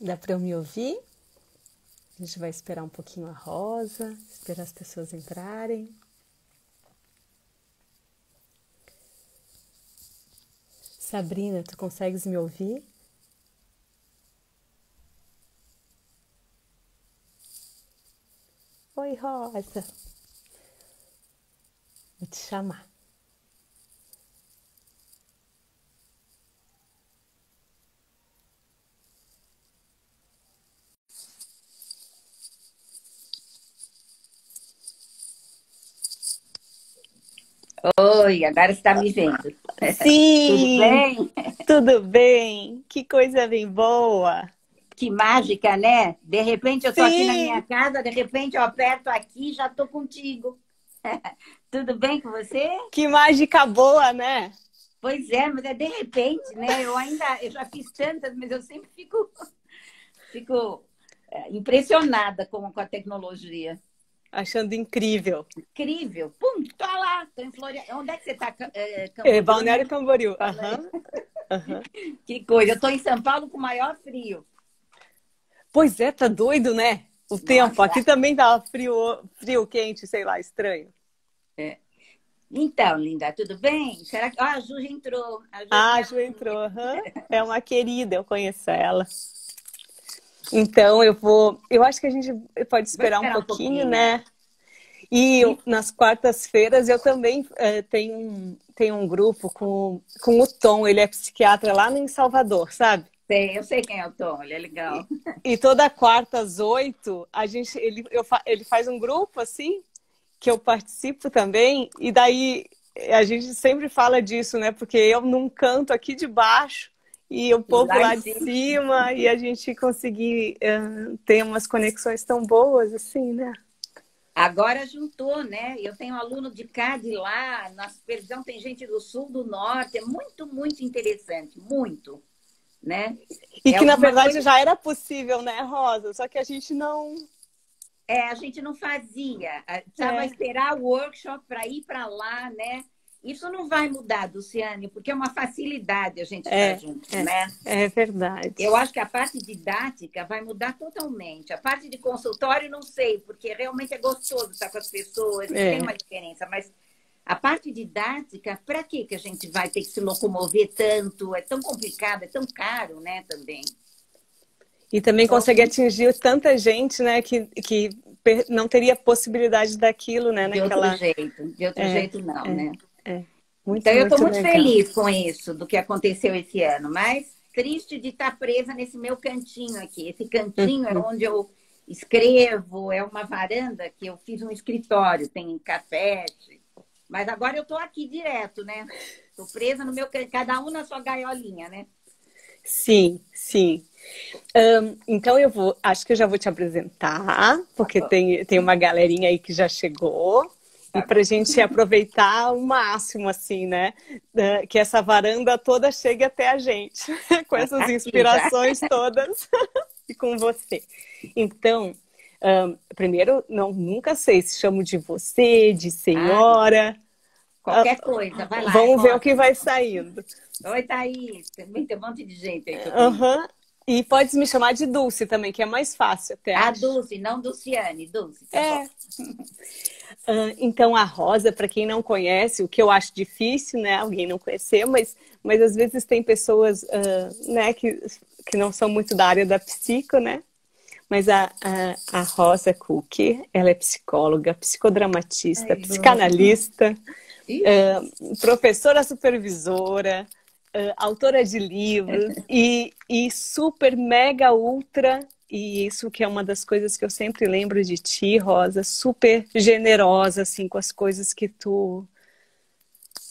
Dá para eu me ouvir? A gente vai esperar um pouquinho a Rosa, esperar as pessoas entrarem. Sabrina, tu consegues me ouvir? Oi, Rosa. Vou te chamar. Oi, agora você está me vendo. Tudo Sim, bem? tudo bem? Que coisa bem boa. Que mágica, né? De repente eu tô aqui na minha Sim, casa, de repente eu aperto aqui e já tô contigo. Tudo bem com você? que mágica boa, né? Pois é, mas é de repente, né? Eu já fiz tantas, mas eu sempre fico impressionada com a tecnologia. Achando incrível. Incrível. Pum, tô lá, tô em Florianópolis. Onde é que você tá? Camboriú, Balneário né? Camboriú. Falei. Aham, aham. Que coisa. Eu tô em São Paulo com o maior frio. Pois é, tá doido, né? O tempo. Nossa. Aqui também tava frio, frio, quente, sei lá, estranho. É. Então, linda, tudo bem? Será que. Ah, a Ju já entrou. A Ju é Ah, a minha Ju entrou. amiga. Aham. É uma querida, eu conheço ela. Então eu vou. Eu acho que a gente pode Vou esperar um esperar um pouquinho, pouquinho, é. né? E E nas quartas-feiras eu também tenho um grupo com o Tom, ele é psiquiatra lá em Salvador, sabe? sei, eu sei quem é o Tom, ele é legal. E toda quarta às 8, ele faz um grupo assim, que eu participo também, e daí a gente sempre fala disso, né? Porque eu num canto aqui de baixo e o E povo lá em lá de cima. cima, e a gente conseguir ter umas conexões tão boas assim, né? Agora juntou, né? Eu tenho aluno de cá, de lá, na supervisão tem gente do sul, do norte. É muito, muito interessante, muito, né? E É que na alguma verdade coisa. já era possível, né, Rosa? Só que a gente não. É, a gente não fazia. Precisava É, esperar o workshop para ir para lá, né? Isso não vai mudar, Luciane, porque é uma facilidade a gente estar é, junto, é, né? é verdade. Eu acho que a parte didática vai mudar totalmente. A parte de consultório, não sei, porque realmente é gostoso estar com as pessoas e tem É. uma diferença, mas a parte didática, para que a gente vai ter que se locomover tanto? É tão complicado, é tão caro, né, também. E também Então, consegue atingir tanta gente, né, que não teria possibilidade daquilo, né, naquela. de outro É, jeito não, é, né? é. Então, Muito, eu estou muito muito legal. feliz com isso, do que aconteceu esse ano, mas triste de estar presa nesse meu cantinho aqui. Esse cantinho é Uhum. onde eu escrevo, é uma varanda que eu fiz um escritório, tem carpete. Mas agora eu estou aqui direto, né? Estou presa no meu cantinho, cada um na sua gaiolinha, né? Sim, sim. Então acho que eu já vou te apresentar, Tá porque bom, tem uma galerinha aí que já chegou. E tá para a bom. gente aproveitar o máximo, assim, né? Que essa varanda toda chegue até a gente, com Tá essas aqui já. inspirações todas e com você. Então, primeiro, nunca sei se chamo de você, de Ai, senhora. Ah, qualquer coisa, vai lá, é vamos ver o que Rosa. vai saindo. Oi, Thaís. Também tem um monte de gente aí que eu conheço. Aham. E pode me chamar de Dulce também, que é mais fácil, até A acho. Dulce, não Dulciane. Dulce, tá bom. É. Então, a Rosa, para quem não conhece, o que eu acho difícil, né, alguém não conhecer, mas às vezes tem pessoas, né, que não são muito da área da psico, né? Mas a Rosa Cook, ela é psicóloga, psicodramatista, Ai, Lu. psicanalista, Ixi. professora supervisora, autora de livros e super, mega, ultra, e isso que é uma das coisas que eu sempre lembro de ti, Rosa, super generosa, assim, com as coisas que tu...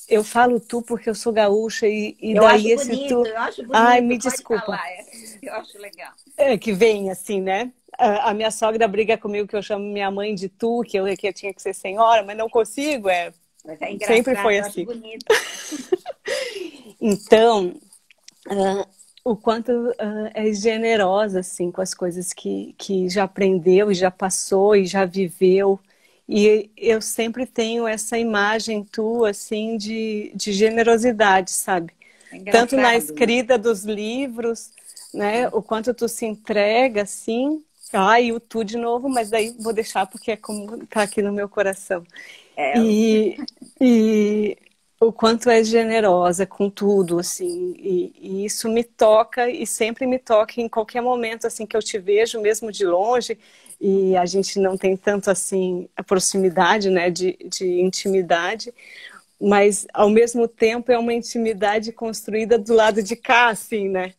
Eu falo tu porque eu sou gaúcha e Eu daí acho esse bonito, tu... eu acho Ai, bonito, me pode desculpa. falar. Eu acho legal. Que vem assim, né? A minha sogra briga comigo que eu chamo minha mãe de tu, que eu tinha que ser senhora, mas não consigo, Mas é sempre foi engraçado, eu acho assim. bonito. Então, o quanto é generosa assim com as coisas que já aprendeu e já passou e já viveu. E eu sempre tenho essa imagem tua assim de generosidade, sabe? É Tanto na engraçado, né? escrita dos livros, né? O quanto tu se entrega, assim. Ai, o tu de novo, mas daí vou deixar porque é como tá aqui no meu coração. É, E o quanto é generosa com tudo, assim, e isso me toca e sempre me toca em qualquer momento, assim, que eu te vejo, mesmo de longe, e a gente não tem tanto, assim, a proximidade, né, de intimidade, mas, ao mesmo tempo, é uma intimidade construída do lado de cá, assim, né,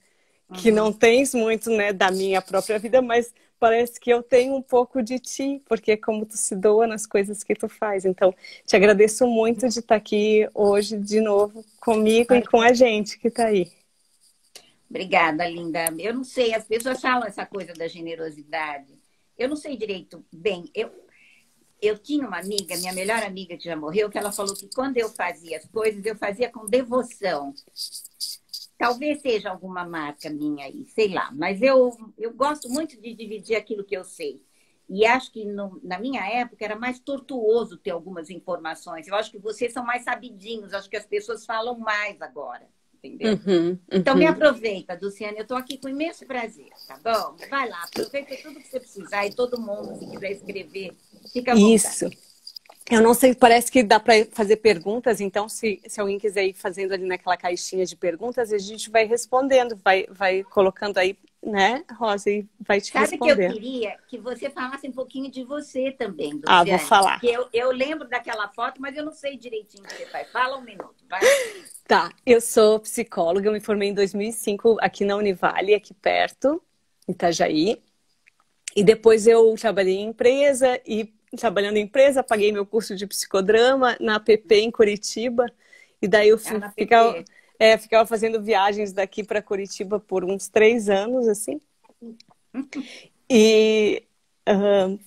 que não uhum. tens muito, né, da minha própria vida, mas parece que eu tenho um pouco de ti, porque é como tu se doa nas coisas que tu faz. Então, te agradeço muito de estar aqui hoje de novo comigo e com a gente que está aí. Obrigada, linda. Eu não sei, as pessoas falam essa coisa da generosidade. Eu não sei direito bem. Eu tinha uma amiga, minha melhor amiga que já morreu, que ela falou que quando eu fazia as coisas, eu fazia com devoção. Talvez seja alguma marca minha aí, sei lá. Mas eu gosto muito de dividir aquilo que eu sei. E acho que na minha época era mais tortuoso ter algumas informações. Eu acho que vocês são mais sabidinhos, acho que as pessoas falam mais agora, entendeu? Uhum, Então me uhum. aproveita, Luciana, eu estou aqui com imenso prazer, tá bom? Vai lá, aproveita tudo que você precisar e todo mundo, se quiser escrever, fica à vontade. Isso. Eu não sei, parece que dá para fazer perguntas, então se alguém quiser ir fazendo ali naquela caixinha de perguntas, a gente vai respondendo, vai colocando aí, né, Rosa, e vai te Sabe que eu respondendo. queria que você falasse um pouquinho de você também, Ah, vou Luciane, falar. porque eu lembro daquela foto, mas eu não sei direitinho o que você faz. Fala um minuto, vai. Tá, eu sou psicóloga, eu me formei em 2005 aqui na Univale, aqui perto, em Itajaí. E depois eu trabalhei em empresa e trabalhando em empresa, paguei meu curso de psicodrama na APP em Curitiba. E daí eu Ah, na ficava, PP. ficava fazendo viagens daqui para Curitiba por uns 3 anos, assim. E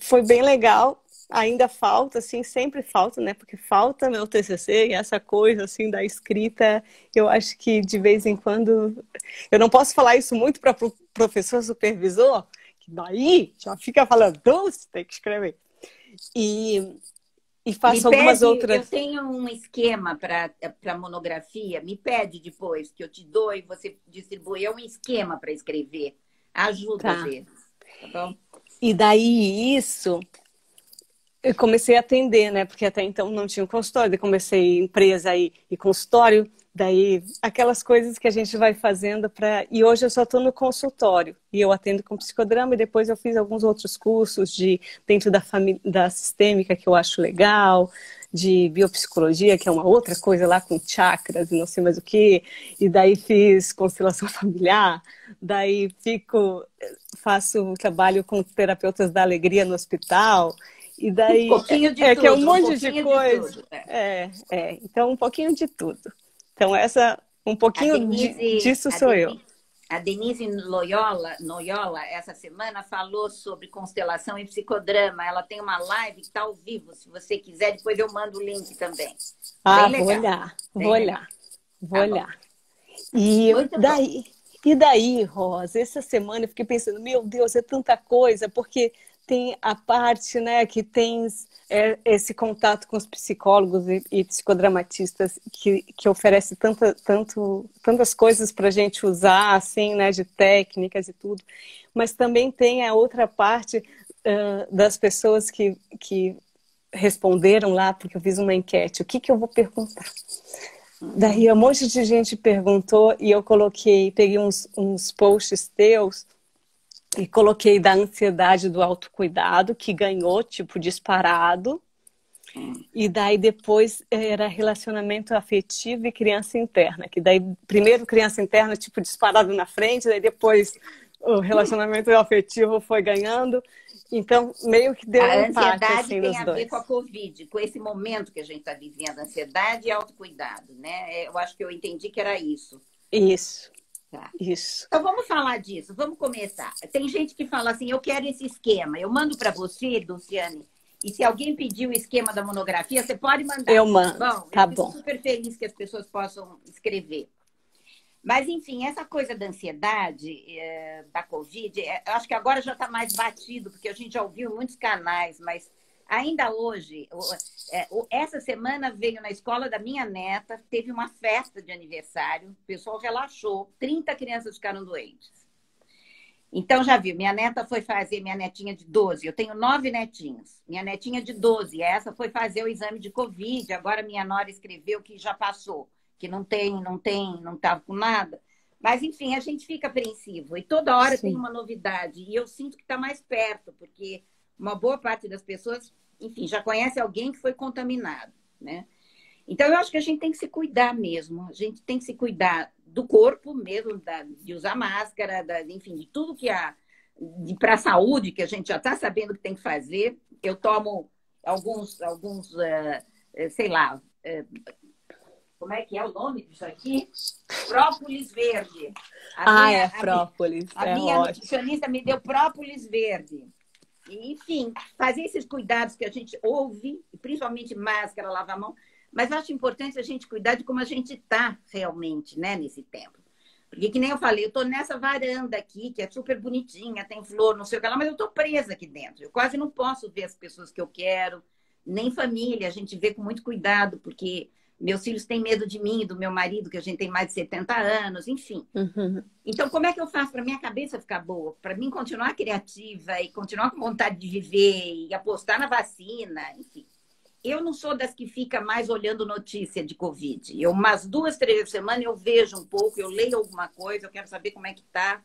foi bem legal. Ainda falta, assim, sempre falta, né? Porque falta meu TCC e essa coisa, assim, da escrita. Eu acho que de vez em quando. Eu não posso falar isso muito para o professor supervisor, que daí já fica falando, você tem que escrever. E, e Me faço algumas pede, eu outras. tenho um esquema para monografia, me pede depois que eu te dou e você distribui. É um esquema para escrever. Ajuda às Tá. vezes, tá bom? E daí isso. Eu comecei a atender, né? Porque até então não tinha um consultório. Daí comecei empresa e consultório. Daí aquelas coisas que a gente vai fazendo para. E hoje eu só estou no consultório. E eu atendo com psicodrama. E depois eu fiz alguns outros cursos de dentro da família, da sistêmica que eu acho legal, de biopsicologia, que é uma outra coisa lá com chakras e não sei mais o que. E daí fiz constelação familiar. Daí faço trabalho com terapeutas da alegria no hospital. E Um daí pouquinho de que é um tudo, um monte de pouquinho de coisa. tudo. É. Então um pouquinho de tudo. Então um A pouquinho Denise, disso sou eu. A Denise Noiola, essa semana, falou sobre constelação e psicodrama. Ela tem uma live que está ao vivo, se você quiser, depois eu mando o link também. Ah, Bem vou legal. olhar, vou Bem legal. olhar, vou Tá bom. olhar. E Muito bom. daí, e daí, Rosa, essa semana eu fiquei pensando, meu Deus, é tanta coisa, porque tem a parte, né, que tens esse contato com os psicólogos e psicodramatistas que oferece tantas coisas para a gente usar, assim, né, de técnicas e tudo, mas também tem a outra parte das pessoas que responderam lá, porque eu fiz uma enquete, o que eu vou perguntar? Uhum. Daí um monte de gente perguntou e eu peguei uns posts teus e coloquei da ansiedade do autocuidado, que ganhou, tipo, disparado. E daí depois era relacionamento afetivo e criança interna, que daí primeiro criança interna, tipo, disparado na frente, daí depois o relacionamento afetivo foi ganhando. Então, meio que deu um A empate, ansiedade assim, tem nos a ver com a dois. Covid, com esse momento que a gente está vivendo, ansiedade e autocuidado, né? Eu acho que eu entendi que era isso. Isso, Tá. isso. Então vamos falar disso, vamos começar. Tem gente que fala assim, eu quero esse esquema. Eu mando para você, Luciane, e se alguém pedir o esquema da monografia, você pode mandar. Eu mando, Bom, eu tá fico bom. super feliz que as pessoas possam escrever. Mas, enfim, essa coisa da ansiedade, da Covid, eu acho que agora já está mais batido, porque a gente já ouviu em muitos canais, mas ainda hoje, essa semana veio na escola da minha neta, teve uma festa de aniversário, o pessoal relaxou, 30 crianças ficaram doentes. Então, já viu, minha neta foi fazer, minha netinha de 12, eu tenho 9 netinhos. Minha netinha de 12, essa foi fazer o exame de Covid. Agora minha nora escreveu que já passou, que não estava com nada. Mas, enfim, a gente fica apreensivo. E toda hora tem Sim. uma novidade. E eu sinto que está mais perto, porque uma boa parte das pessoas, enfim, já conhece alguém que foi contaminado, né? Então, eu acho que a gente tem que se cuidar mesmo. A gente tem que se cuidar do corpo mesmo, de usar máscara, enfim, de tudo que há para a saúde, que a gente já está sabendo que tem que fazer. Eu tomo sei lá, como é que é o nome disso aqui? Própolis verde. Própolis. A minha nutricionista me deu própolis verde. E, enfim, fazer esses cuidados que a gente ouve, principalmente máscara, lavar a mão, mas acho importante a gente cuidar de como a gente está realmente, né, nesse tempo. Porque, que nem eu falei, eu estou nessa varanda aqui, que é super bonitinha, tem flor, não sei o que lá, mas eu estou presa aqui dentro. Eu quase não posso ver as pessoas que eu quero, nem família. A gente vê com muito cuidado, porque meus filhos têm medo de mim, do meu marido, que a gente tem mais de 70 anos, enfim. Uhum. Então, como é que eu faço para minha cabeça ficar boa? Para mim continuar criativa e continuar com vontade de viver e apostar na vacina, enfim. Eu não sou das que fica mais olhando notícia de Covid. Eu, umas 2, 3 vezes por semana, eu vejo um pouco, eu leio alguma coisa, eu quero saber como é que está.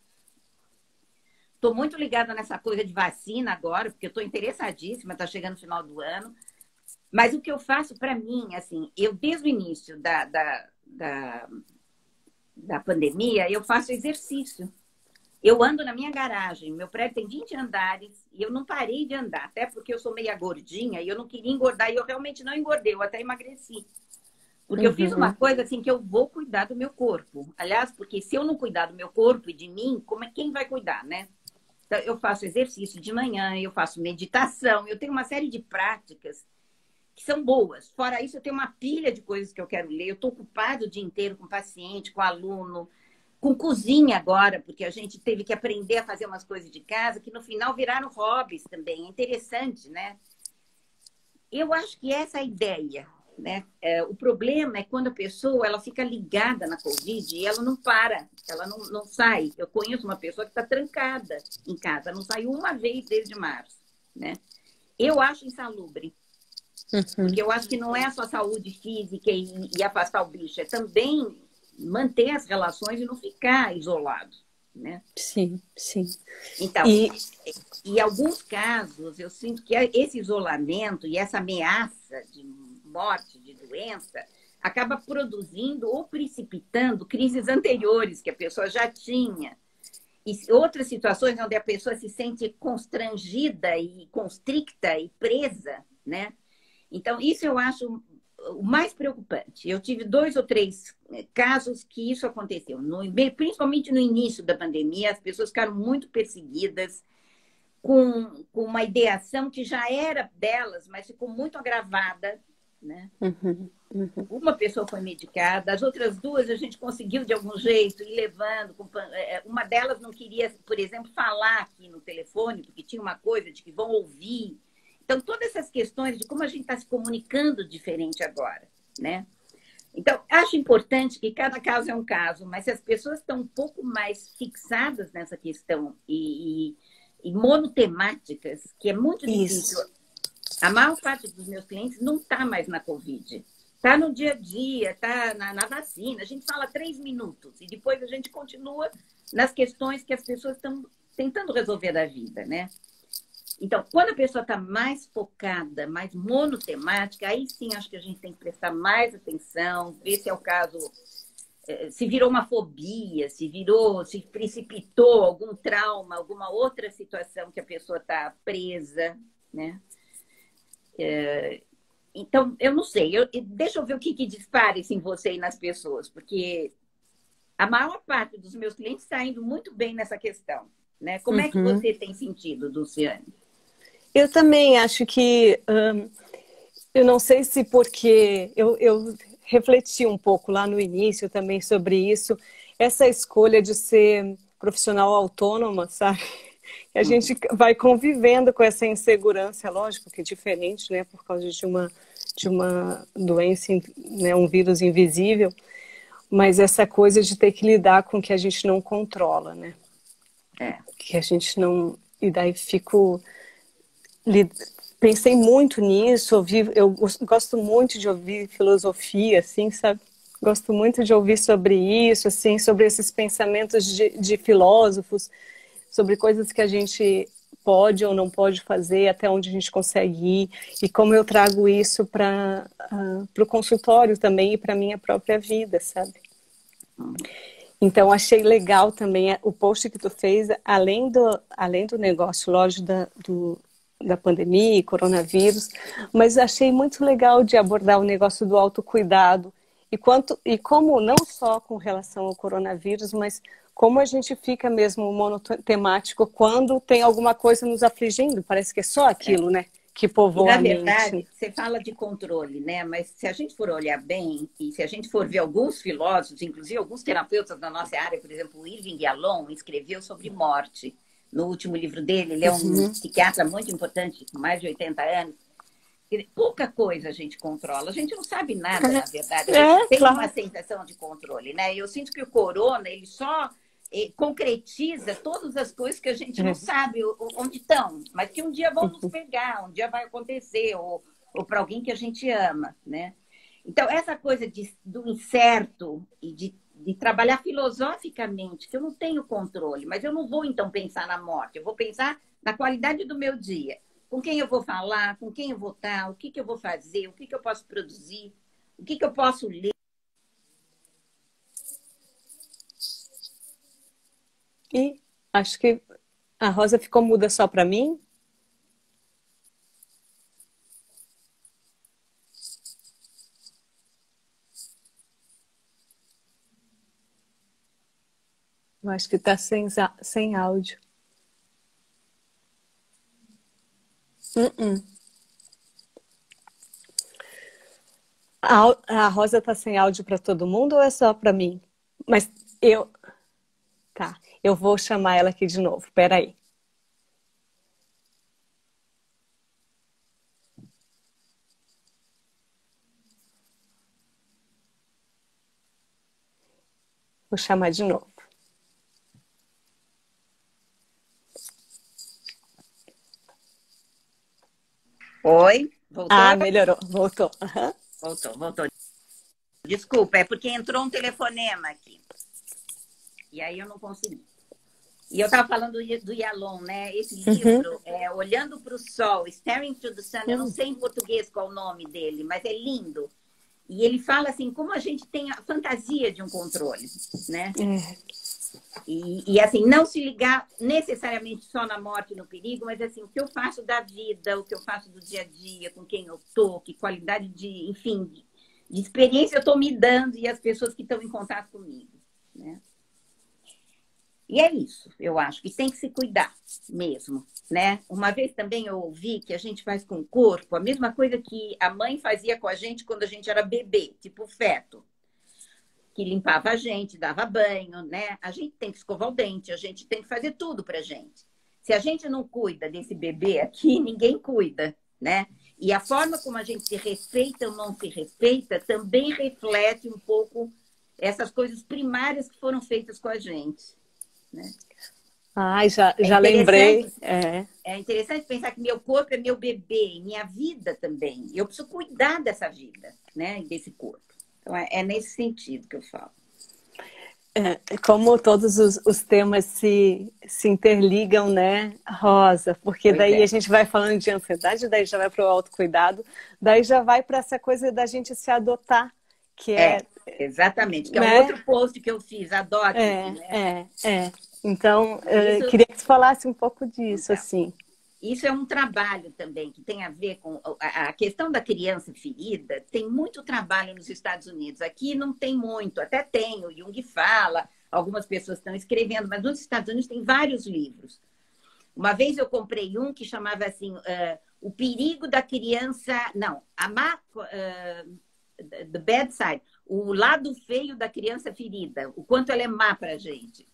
Estou muito ligada nessa coisa de vacina agora, porque eu estou interessadíssima, está chegando o final do ano. Mas o que eu faço para mim, assim, eu desde o início da pandemia, eu faço exercício. Eu ando na minha garagem, meu prédio tem 20 andares e eu não parei de andar, até porque eu sou meia gordinha e eu não queria engordar e eu realmente não engordei, eu até emagreci. Porque eu fiz uma coisa assim que eu vou cuidar do meu corpo. Aliás, porque se eu não cuidar do meu corpo e de mim, quem vai cuidar, né? Então, eu faço exercício de manhã, eu faço meditação, eu tenho uma série de práticas que são boas. Fora isso, eu tenho uma pilha de coisas que eu quero ler. Eu estou ocupado o dia inteiro com paciente, com aluno, com cozinha agora, porque a gente teve que aprender a fazer umas coisas de casa que no final viraram hobbies também. É interessante, né? Eu acho que essa é a ideia, né? O problema é quando a pessoa ela fica ligada na Covid e ela não para, ela não sai. Eu conheço uma pessoa que está trancada em casa, não saiu uma vez desde março, né? Eu acho insalubre. Porque eu acho que não é só saúde física e afastar o bicho, é também manter as relações e não ficar isolado, né? Sim, sim. Então, em alguns casos, eu sinto que esse isolamento e essa ameaça de morte, de doença, acaba produzindo ou precipitando crises anteriores que a pessoa já tinha. E outras situações onde a pessoa se sente constrangida e constricta e presa, né? Então, isso eu acho o mais preocupante. Eu tive 2 ou 3 casos que isso aconteceu. Principalmente no início da pandemia, as pessoas ficaram muito perseguidas, com uma ideação que já era delas, mas ficou muito agravada, né? Uma pessoa foi medicada, as outras 2 a gente conseguiu de algum jeito ir levando. Uma delas não queria, por exemplo, falar aqui no telefone, porque tinha uma coisa de que vão ouvir. Então, todas essas questões de como a gente está se comunicando diferente agora, né? Então, acho importante que cada caso é um caso, mas se as pessoas estão um pouco mais fixadas nessa questão e monotemáticas, que é muito difícil. A maior parte dos meus clientes não está mais na Covid. Está no dia a dia, está na vacina. A gente fala 3 minutos e depois a gente continua nas questões que as pessoas estão tentando resolver da vida, né? Então, quando a pessoa está mais focada, mais monotemática, aí sim acho que a gente tem que prestar mais atenção, ver se é o caso, se virou uma fobia, se precipitou algum trauma, alguma outra situação que a pessoa está presa, né? Então, eu não sei, deixa eu ver o que dispara isso em você e nas pessoas, porque a maior parte dos meus clientes está indo muito bem nessa questão, né? Como é que você tem sentido, Luciane? Eu também acho que, eu não sei se porque eu refleti um pouco lá no início também sobre isso, essa escolha de ser profissional autônoma, sabe? A gente vai convivendo com essa insegurança, lógico que é diferente, né? Por causa de uma doença, né? Um vírus invisível, mas essa coisa de ter que lidar com o que a gente não controla, né? que a gente não... E daí pensei muito nisso, eu gosto muito de ouvir filosofia, assim, sabe? Gosto muito de ouvir sobre isso, assim, sobre esses pensamentos de filósofos, sobre coisas que a gente pode ou não pode fazer, até onde a gente consegue ir, e como eu trago isso para o consultório também e para a minha própria vida, sabe? Então, achei legal também o post que tu fez, além do negócio, lógico, da pandemia e coronavírus, mas achei muito legal de abordar o negócio do autocuidado e como, não só com relação ao coronavírus, mas como a gente fica mesmo monotemático quando tem alguma coisa nos afligindo. Parece que é só aquilo, né? Que E, povoa na a mente. verdade, você fala de controle, né? Mas se a gente for olhar bem, e se a gente for ver alguns filósofos, inclusive alguns terapeutas da nossa área, por exemplo, o Irving Yalom escreveu sobre morte. No último livro dele, ele é um psiquiatra muito importante, com mais de 80 anos. Pouca coisa a gente controla. A gente não sabe nada, na verdade. A gente tem uma sensação de controle, né? Eu sinto que o corona, ele só concretiza todas as coisas que a gente não sabe onde estão, mas que um dia vão nos pegar, um dia vai acontecer, ou para alguém que a gente ama, né? Então, essa coisa do incerto e de trabalhar filosoficamente, que eu não tenho controle, mas eu não vou, então, pensar na morte, eu vou pensar na qualidade do meu dia. Com quem eu vou falar, com quem eu vou estar, o que eu vou fazer, o que eu posso produzir, o que eu posso ler. E acho que a Rosa ficou muda só para mim. Eu acho que está sem áudio. A Rosa está sem áudio para todo mundo ou é só para mim? Mas Tá, eu vou chamar ela aqui de novo. Espera aí. Vou chamar de novo. Oi, voltou? Ah, melhorou. Voltou. Voltou. Desculpa, é porque entrou um telefonema aqui. E aí eu não consegui. E eu estava falando do Yalom, né? Esse livro, Olhando para o Sol, Staring to the Sun, eu não sei em português qual é o nome dele, mas é lindo. E ele fala assim, como a gente tem a fantasia de um controle, né? E assim, não se ligar necessariamente só na morte e no perigo, mas assim, o que eu faço da vida, o que eu faço do dia a dia, com quem eu tô, que qualidade enfim, de experiência eu estou me dando e as pessoas que estão em contato comigo, né? E é isso, eu acho que tem que se cuidar mesmo, né? Uma vez também eu ouvi que a gente faz com o corpo a mesma coisa que a mãe fazia com a gente quando a gente era bebê, tipo feto, que limpava a gente, dava banho, né? A gente tem que escovar o dente, a gente tem que fazer tudo pra gente. Se a gente não cuida desse bebê aqui, ninguém cuida, né? E a forma como a gente se respeita ou não se respeita também reflete um pouco essas coisas primárias que foram feitas com a gente. Né? Ai, já lembrei. É interessante pensar que meu corpo é meu bebê, minha vida também. Eu preciso cuidar dessa vida, né? E desse corpo. Então, é nesse sentido que eu falo. Como todos os temas se interligam, né, Rosa? Porque daí a gente vai falando de ansiedade, daí já vai para o autocuidado, daí já vai para essa coisa da gente se adotar, que exatamente, que é né? um outro post que eu fiz, adote-se, né? Então, queria que tu falasse um pouco disso, então, assim. Isso é um trabalho também que tem a ver com a questão da criança ferida. Tem muito trabalho nos Estados Unidos. Aqui não tem muito, até tem, o Jung fala, algumas pessoas estão escrevendo, mas nos Estados Unidos tem vários livros. Uma vez eu comprei um que chamava assim, O Perigo da Criança... Não, The Bad Side, o lado feio da criança ferida, o quanto ela é má para a gente.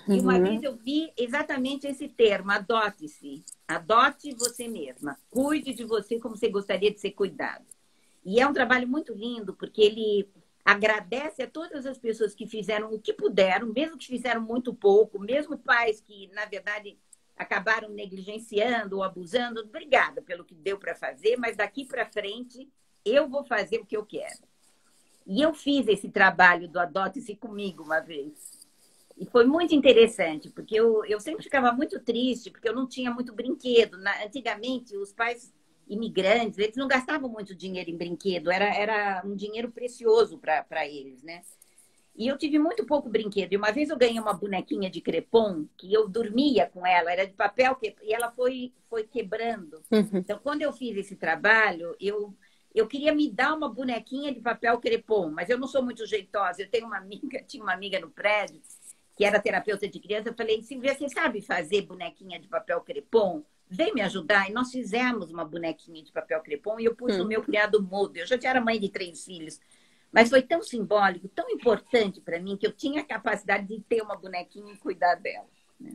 E uma vez eu vi exatamente esse termo, adote-se. Adote você mesma. Cuide de você como você gostaria de ser cuidado. E é um trabalho muito lindo, porque ele agradece a todas as pessoas que fizeram o que puderam, mesmo que fizeram muito pouco, mesmo pais que, na verdade, acabaram negligenciando ou abusando. Obrigada pelo que deu para fazer, mas daqui para frente eu vou fazer o que eu quero. E eu fiz esse trabalho do Adote-se comigo uma vez. E foi muito interessante, porque eu sempre ficava muito triste, porque eu não tinha muito brinquedo. Antigamente, os pais imigrantes, eles não gastavam muito dinheiro em brinquedo, era um dinheiro precioso para eles, né? E eu tive muito pouco brinquedo. E uma vez eu ganhei uma bonequinha de crepom, que eu dormia com ela, era de papel, e ela foi quebrando. Uhum. Então, quando eu fiz esse trabalho, eu queria me dar uma bonequinha de papel crepom, mas eu não sou muito jeitosa. Eu tinha uma amiga no prédio, que era terapeuta de criança. Eu falei, Silvia, você sabe fazer bonequinha de papel crepom? Vem me ajudar. E nós fizemos uma bonequinha de papel crepom e eu pus no meu criado mudo. Eu já era mãe de 3 filhos. Mas foi tão simbólico, tão importante para mim, que eu tinha a capacidade de ter uma bonequinha e cuidar dela. Né?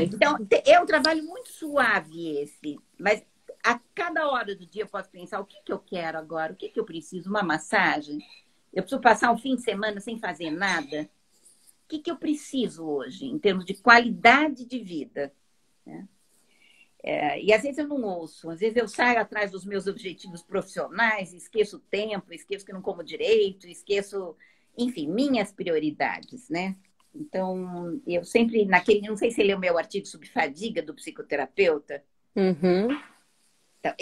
Então, é um trabalho muito suave esse. Mas a cada hora do dia eu posso pensar, o que eu quero agora? O que eu preciso? Uma massagem? Eu preciso passar um fim de semana sem fazer nada? O que eu preciso hoje, em termos de qualidade de vida? Né? E às vezes eu não ouço, às vezes eu saio atrás dos meus objetivos profissionais, esqueço o tempo, esqueço que não como direito, esqueço, enfim, minhas prioridades, né? Então, eu sempre, não sei se você leu o meu artigo sobre fadiga do psicoterapeuta. Uhum. Então,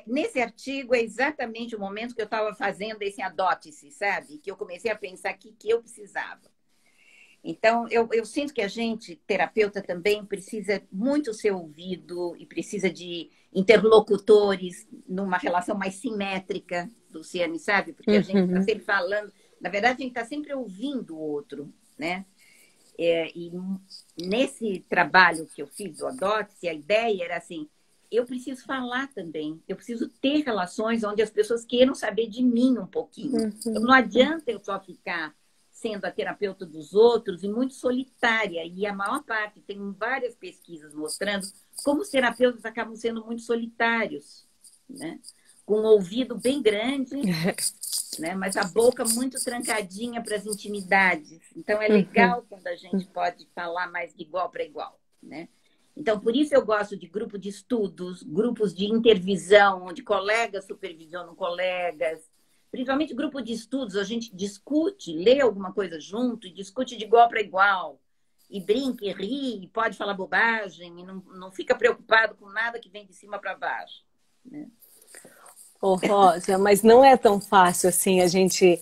nesse artigo é exatamente o momento que eu estava fazendo esse adote-se, sabe? Que eu comecei a pensar que eu precisava. Então, eu sinto que a gente, terapeuta, também precisa muito ser ouvido e precisa de interlocutores numa relação mais simétrica, Luciane, sabe? Porque a gente está sempre falando, na verdade, a gente está sempre ouvindo o outro, né? E nesse trabalho que eu fiz do Adote-se, a ideia era assim, eu preciso falar também, eu preciso ter relações onde as pessoas queiram saber de mim um pouquinho. Então, não adianta eu só ficar sendo a terapeuta dos outros e muito solitária. E a maior parte, tem várias pesquisas mostrando como os terapeutas acabam sendo muito solitários, né? Com um ouvido bem grande, né? Mas a boca muito trancadinha para as intimidades. Então, é legal quando a gente pode falar mais de igual para igual, né? Então, por isso eu gosto de grupo de estudos, grupos de intervisão, onde colegas supervisionam colegas. Principalmente grupo de estudos, a gente discute, lê alguma coisa junto e discute de igual para igual. E brinca, e ri, e pode falar bobagem, e não fica preocupado com nada que vem de cima para baixo. Né? Ô, Rosa, mas não é tão fácil assim a gente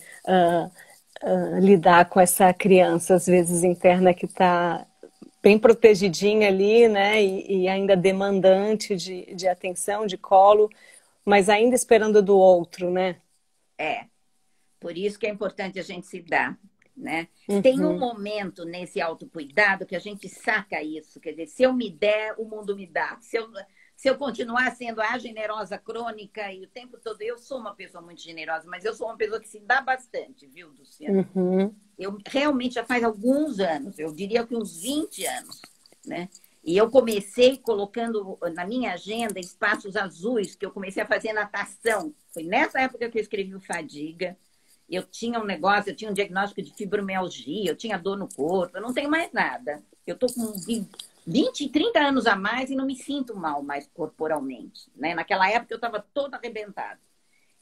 lidar com essa criança, às vezes interna, que está bem protegidinha ali, né? E ainda demandante de atenção, de colo, mas ainda esperando do outro, né? Por isso que é importante a gente se dar, né? Tem um momento nesse autocuidado que a gente saca isso, quer dizer, se eu me der, o mundo me dá. Se eu continuar sendo a generosa crônica e o tempo todo, eu sou uma pessoa muito generosa, mas eu sou uma pessoa que se dá bastante, viu, Luciana? Eu realmente já faz alguns anos, eu diria que uns 20 anos, né? E eu comecei colocando na minha agenda espaços azuis, que eu comecei a fazer natação. Foi nessa época que eu escrevi o Fadiga. Eu tinha um negócio, eu tinha um diagnóstico de fibromialgia, eu tinha dor no corpo, eu não tenho mais nada. Eu estou com 20, 30 anos a mais e não me sinto mal mais corporalmente. Né? Naquela época eu estava toda arrebentada.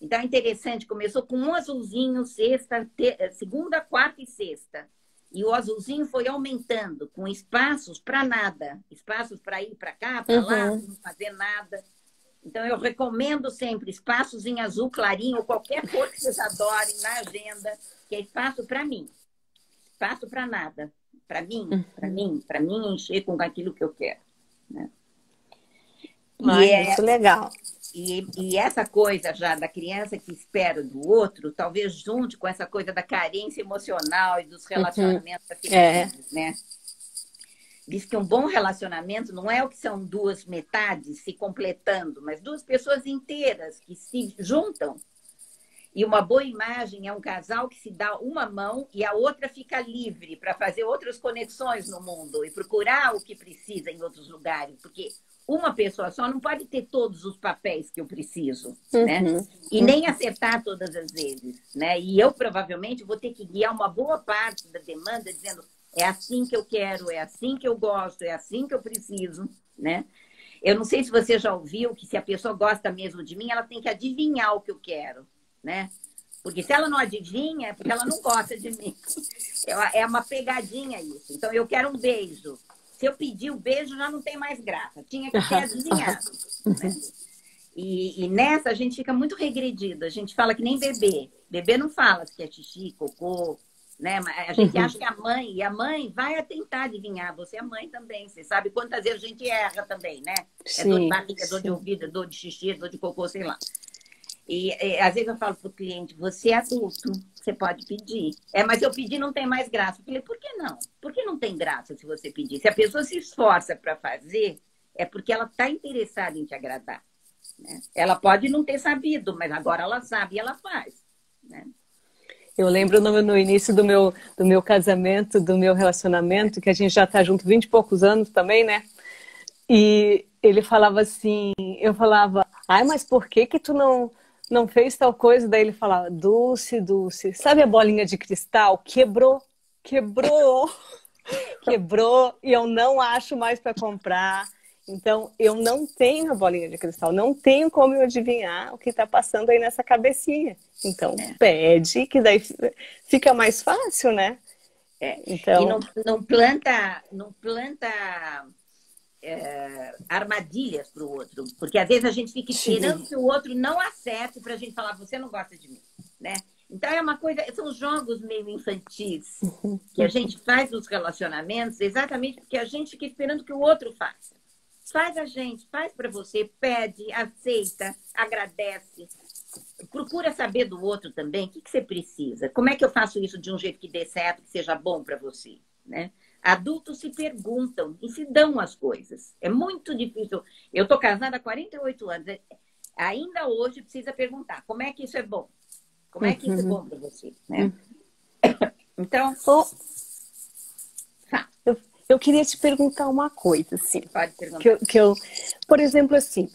Então é interessante, começou com um azulzinho, segunda, quarta e sexta. E o azulzinho foi aumentando, com espaços para nada. Espaços para ir para cá, para lá, não fazer nada. Então, eu recomendo sempre espaços em azul clarinho, ou qualquer cor que vocês adorem na agenda, que é espaço para mim. Espaço para nada. Para mim, para mim encher com aquilo que eu quero. Né? Isso é legal. E essa coisa já da criança que espera do outro, talvez junto com essa coisa da carência emocional e dos relacionamentos afetivos, né? Diz que um bom relacionamento não é o que são duas metades se completando, mas duas pessoas inteiras que se juntam. E uma boa imagem é um casal que se dá uma mão e a outra fica livre para fazer outras conexões no mundo e procurar o que precisa em outros lugares, porque uma pessoa só não pode ter todos os papéis que eu preciso, né? E nem acertar todas as vezes, né? E eu provavelmente vou ter que guiar uma boa parte da demanda dizendo é assim que eu quero, é assim que eu gosto, é assim que eu preciso, né? Eu não sei se você já ouviu que se a pessoa gosta mesmo de mim, ela tem que adivinhar o que eu quero, né? Porque se ela não adivinha, é porque ela não gosta de mim. É uma pegadinha isso. Então, eu quero um beijo. Se eu pedir o beijo, já não tem mais graça. Tinha que ter adivinhado. Né? E nessa, a gente fica muito regredido. A gente fala que nem bebê. Bebê não fala se é xixi, cocô, né? A gente acha que e a mãe vai tentar adivinhar. Você é mãe também. Você sabe quantas vezes a gente erra também, né? É dor de barriga, dor de ouvido, dor de xixi, dor de cocô, sei lá. E às vezes eu falo para o cliente, você é adulto, você pode pedir. Mas eu pedi não tem mais graça. Eu falei, por que não? Por que não tem graça se você pedir? Se a pessoa se esforça para fazer, é porque ela está interessada em te agradar. Né? Ela pode não ter sabido, mas agora ela sabe e ela faz. Né? Eu lembro no início do meu casamento, do meu relacionamento, que a gente já está junto 20 e poucos anos também, né? E ele falava assim, eu falava, ai, mas por que que tu não fez tal coisa? Daí ele falava, Dulce, Dulce, sabe a bolinha de cristal? Quebrou, quebrou e eu não acho mais para comprar. Então, eu não tenho a bolinha de cristal, não tenho como eu adivinhar o que está passando aí nessa cabecinha. Então, pede, que daí fica mais fácil, né? Então... E não planta armadilhas para o outro. Porque às vezes a gente fica esperando que o outro não acerte para a gente falar, você não gosta de mim, né? Então é uma coisa, são jogos meio infantis que a gente faz nos relacionamentos exatamente porque a gente fica esperando que o outro faça. Faz a gente, faz para você, pede, aceita, agradece. Procura saber do outro também o que você precisa. Como é que eu faço isso de um jeito que dê certo, que seja bom para você, né? Adultos se perguntam e se dão as coisas. É muito difícil. Eu estou casada há 48 anos. Ainda hoje precisa perguntar como é que isso é bom? Como é que isso é bom para você? Né? Então... Eu queria te perguntar uma coisa, assim. Pode perguntar. Por exemplo, assim,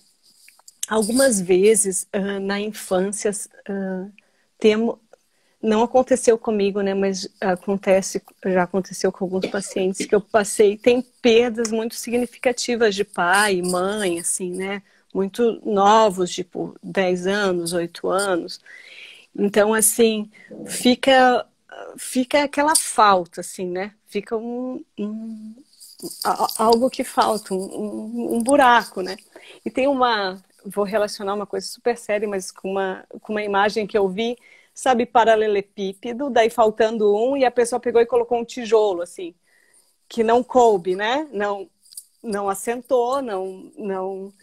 algumas vezes na infância não aconteceu comigo, né? Mas já aconteceu com alguns pacientes que eu passei, tem perdas muito significativas de pai, mãe, assim, né? Muito novos, tipo 10 anos, 8 anos. Então, assim, fica aquela falta, assim, né? Fica algo que falta, um buraco, né? E tem vou relacionar uma coisa super séria, mas com uma imagem que eu vi, sabe, paralelepípedo, daí faltando um, e a pessoa pegou e colocou um tijolo, assim, que não coube, né? Não assentou, não...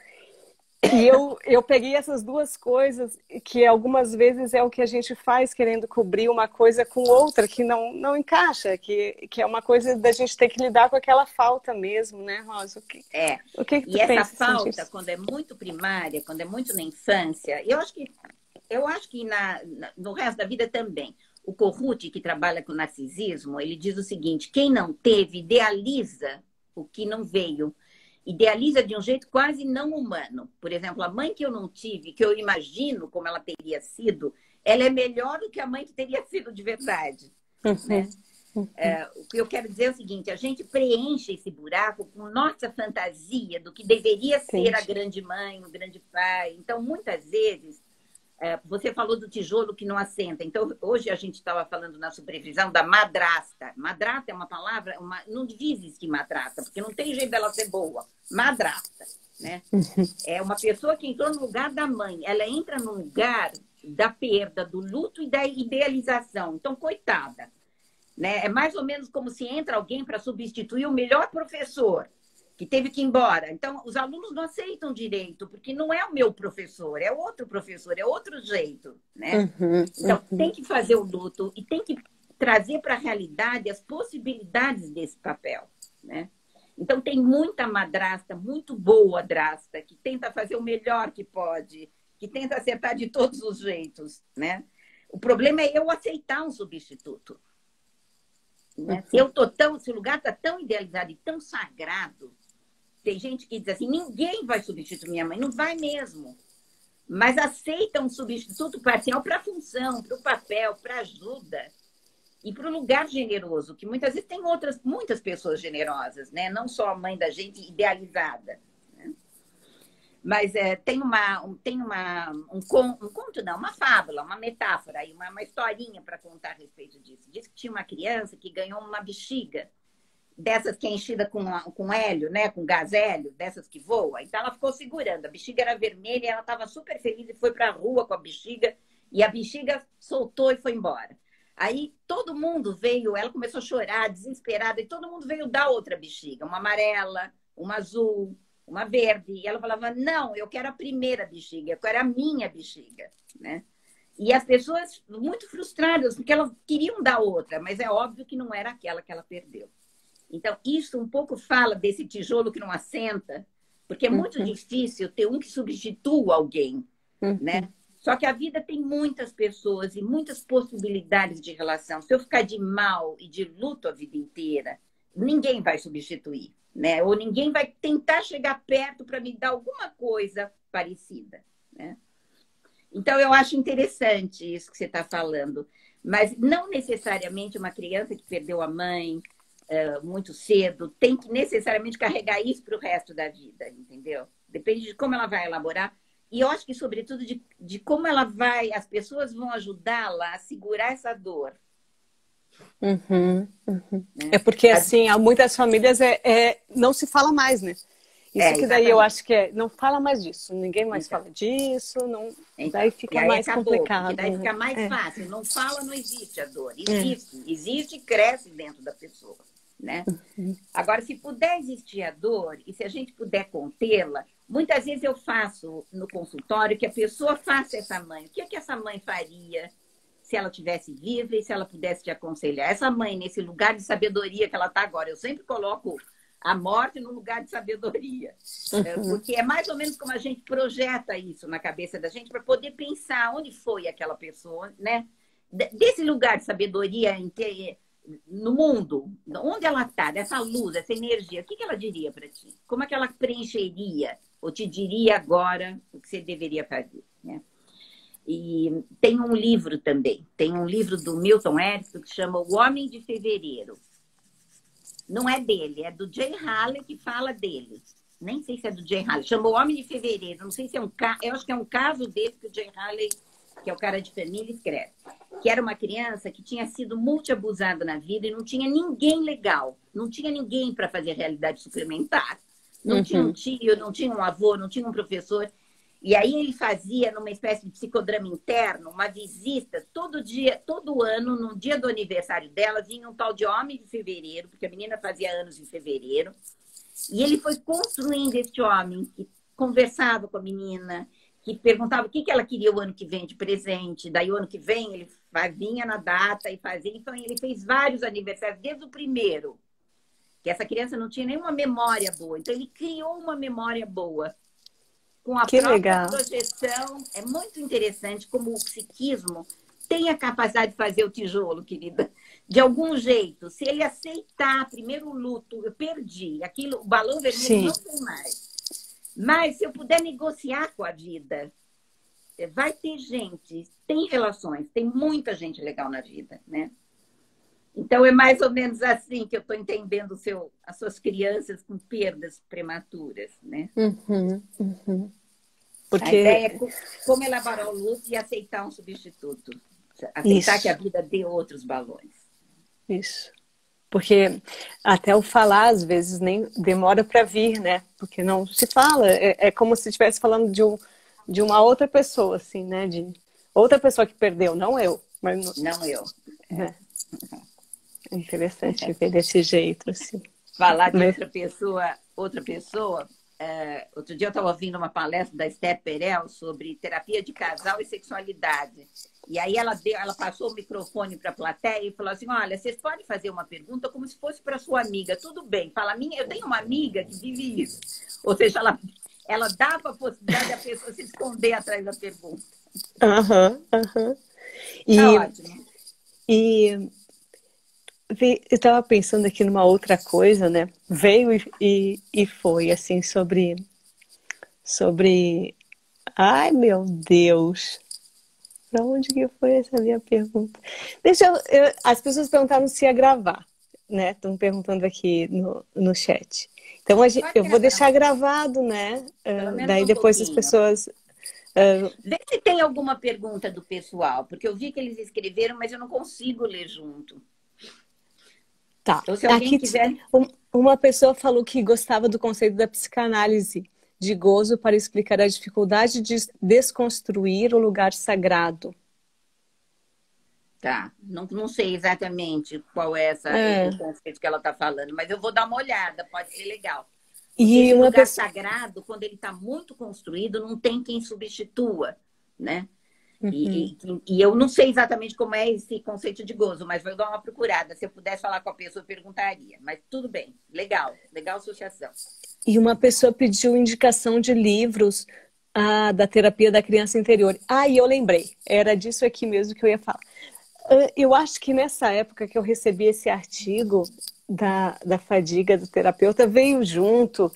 E eu peguei essas duas coisas, que algumas vezes é o que a gente faz, querendo cobrir uma coisa com outra, que não encaixa, que é uma coisa da gente ter que lidar com aquela falta mesmo, né, Rosa? O que tu e essa pensa, falta, assim, quando é muito primária, quando é muito na infância, eu acho que no resto da vida também. O Corruti, que trabalha com narcisismo, ele diz o seguinte, quem não teve, idealiza o que não veio. Idealiza de um jeito quase não humano. Por exemplo, a mãe que eu não tive, que eu imagino como ela teria sido, ela é melhor do que a mãe que teria sido de verdade. Né? O que eu quero dizer é o seguinte, a gente preenche esse buraco com nossa fantasia do que deveria ser a grande mãe, o grande pai. Então, muitas vezes, você falou do tijolo que não assenta. Então, hoje a gente estava falando na supervisão da madrasta. Madrasta é uma palavra, não diz que madrasta, porque não tem jeito dela ser boa. Madrasta, né? É uma pessoa que entrou no lugar da mãe. Ela entra no lugar da perda, do luto e da idealização. Então, coitada. Né? É mais ou menos como se entra alguém para substituir o melhor professor, que teve que ir embora. Então, os alunos não aceitam direito, porque não é o meu professor, é outro professor, é outro jeito, né? Então, tem que fazer o luto e tem que trazer para a realidade as possibilidades desse papel, né? Então, tem muita madrasta, muito boa madrasta, que tenta fazer o melhor que pode, que tenta acertar de todos os jeitos, né? O problema é eu aceitar um substituto. Né? Se o lugar está tão idealizado e tão sagrado, tem gente que diz assim, ninguém vai substituir minha mãe, não vai mesmo. Mas aceita um substituto parcial para a função, para o papel, para a ajuda e para o lugar generoso, que muitas vezes tem muitas pessoas generosas, né? Não só a mãe da gente idealizada. Né? Mas um conto, não, uma fábula, uma metáfora, uma historinha para contar a respeito disso. Diz que tinha uma criança que ganhou uma bexiga, dessas que é enchida com hélio, né? Com gás hélio, dessas que voa. Então ela ficou segurando. A bexiga era vermelha e ela estava super feliz e foi para a rua com a bexiga. E a bexiga soltou e foi embora. Aí todo mundo veio, ela começou a chorar, desesperada, e todo mundo veio dar outra bexiga. Uma amarela, uma azul, uma verde. E ela falava, não, eu quero a primeira bexiga, eu quero a minha bexiga, né? E as pessoas muito frustradas, porque elas queriam dar outra, mas é óbvio que não era aquela que ela perdeu. Então, isso um pouco fala desse tijolo que não assenta, porque é muito difícil ter um que substitua alguém, né? Só que a vida tem muitas pessoas e muitas possibilidades de relação. Se eu ficar de mal e de luto a vida inteira, ninguém vai substituir, né? Ou ninguém vai tentar chegar perto para me dar alguma coisa parecida, né? Então, eu acho interessante isso que você está falando. Mas não necessariamente uma criança que perdeu a mãe muito cedo tem que necessariamente carregar isso para o resto da vida, entendeu? Depende de como ela vai elaborar. E eu acho que, sobretudo, de como ela vai, as pessoas vão ajudá-la a segurar essa dor. Né? É porque, assim, há muitas famílias não se fala mais, né? Isso que daí eu acho que não fala mais disso. Ninguém mais fala disso, não, daí fica mais complicado. Daí fica mais fácil. Não fala, não existe a dor. Existe e cresce dentro da pessoa, né? Agora, se puder existir a dor e se a gente puder contê-la, muitas vezes eu faço no consultório que a pessoa faça essa mãe. O que é que essa mãe faria se ela tivesse viva e se ela pudesse te aconselhar? Essa mãe, nesse lugar de sabedoria que ela está agora, eu sempre coloco a morte no lugar de sabedoria. Porque é mais ou menos como a gente projeta isso na cabeça da gente para poder pensar onde foi aquela pessoa, né? Desse lugar de sabedoria no mundo, onde ela está, dessa luz, essa energia, o que ela diria para ti? Como é que ela preencheria ou te diria agora o que você deveria fazer, né? E tem um livro também, tem um livro do Milton Erickson que chama O Homem de Fevereiro. Não é dele, é do Jay Haley que fala dele. Nem sei se é do Jay Haley. Chama O Homem de Fevereiro. Não sei se é um caso. Eu acho que é um caso dele que o Jay Haley, que é o cara de família, escreve. Que era uma criança que tinha sido multiabusada na vida e não tinha ninguém legal. Não tinha ninguém para fazer realidade suplementar. Não tinha um tio, não tinha um avô, não tinha um professor. E aí ele fazia, numa espécie de psicodrama interno, uma visita todo dia, todo ano, no dia do aniversário dela, vinha um tal de Homem de Fevereiro, porque a menina fazia anos em fevereiro. E ele foi construindo este homem, que conversava com a menina, que perguntava o que ela queria o ano que vem de presente. Daí o ano que vem ele vinha na data e fazia. Então ele fez vários aniversários, desde o primeiro. Que essa criança não tinha nenhuma memória boa. Então ele criou uma memória boa. Com a própria projeção, é muito interessante como o psiquismo tem a capacidade de fazer o tijolo, querida. De algum jeito, se ele aceitar primeiro o luto, eu perdi, aquilo, o balão vermelho não tem mais. Mas se eu puder negociar com a vida, vai ter gente, tem relações, tem muita gente legal na vida, né? Então é mais ou menos assim que eu estou entendendo as suas crianças com perdas prematuras, né? Porque... A ideia é como elaborar o luto e aceitar um substituto. Aceitar que a vida dê outros balões. Isso. Porque até o falar, às vezes, nem demora para vir, né? Porque não se fala. É como se estivesse falando de uma outra pessoa, assim, né? De outra pessoa que perdeu, não eu. Mas não eu. É interessante ver desse jeito, assim. Falar de outra pessoa. Outro dia eu estava ouvindo uma palestra da Esther Perel sobre terapia de casal e sexualidade. E aí ela passou o microfone para a plateia e falou assim, olha, vocês podem fazer uma pergunta como se fosse para sua amiga. Tudo bem. Fala, eu tenho uma amiga que vive isso. Ou seja, ela dava a possibilidade da pessoa se esconder atrás da pergunta. E, tá ótimo. E Eu estava pensando aqui numa outra coisa, né? Veio e foi, assim, sobre... Ai, meu Deus! Pra onde que foi essa minha pergunta? As pessoas perguntaram se ia gravar, né? Estão perguntando aqui no chat. Então, Pode eu vou gravar, deixar gravado, né? pelo menos Daí um depois as pouquinho. pessoas... Vê se tem alguma pergunta do pessoal, porque eu vi que eles escreveram, mas eu não consigo ler junto. Tá. Então, se alguém quiser. Uma pessoa falou que gostava do conceito da psicanálise de gozo para explicar a dificuldade de desconstruir o lugar sagrado. Tá, não sei exatamente qual é É. o conceito que ela está falando, mas eu vou dar uma olhada, pode ser legal. Porque E esse uma lugar pessoa... sagrado, quando ele está muito construído, não tem quem substitua, né? Uhum. E eu não sei exatamente como é esse conceito de gozo, mas vou dar uma procurada. Se eu pudesse falar com a pessoa, eu perguntaria. Mas tudo bem, legal, legal associação. E uma pessoa pediu indicação de livros da terapia da criança interior. Ah, e eu lembrei. Era disso aqui mesmo que eu ia falar. Eu acho que nessa época que eu recebi esse artigo da fadiga do terapeuta, veio junto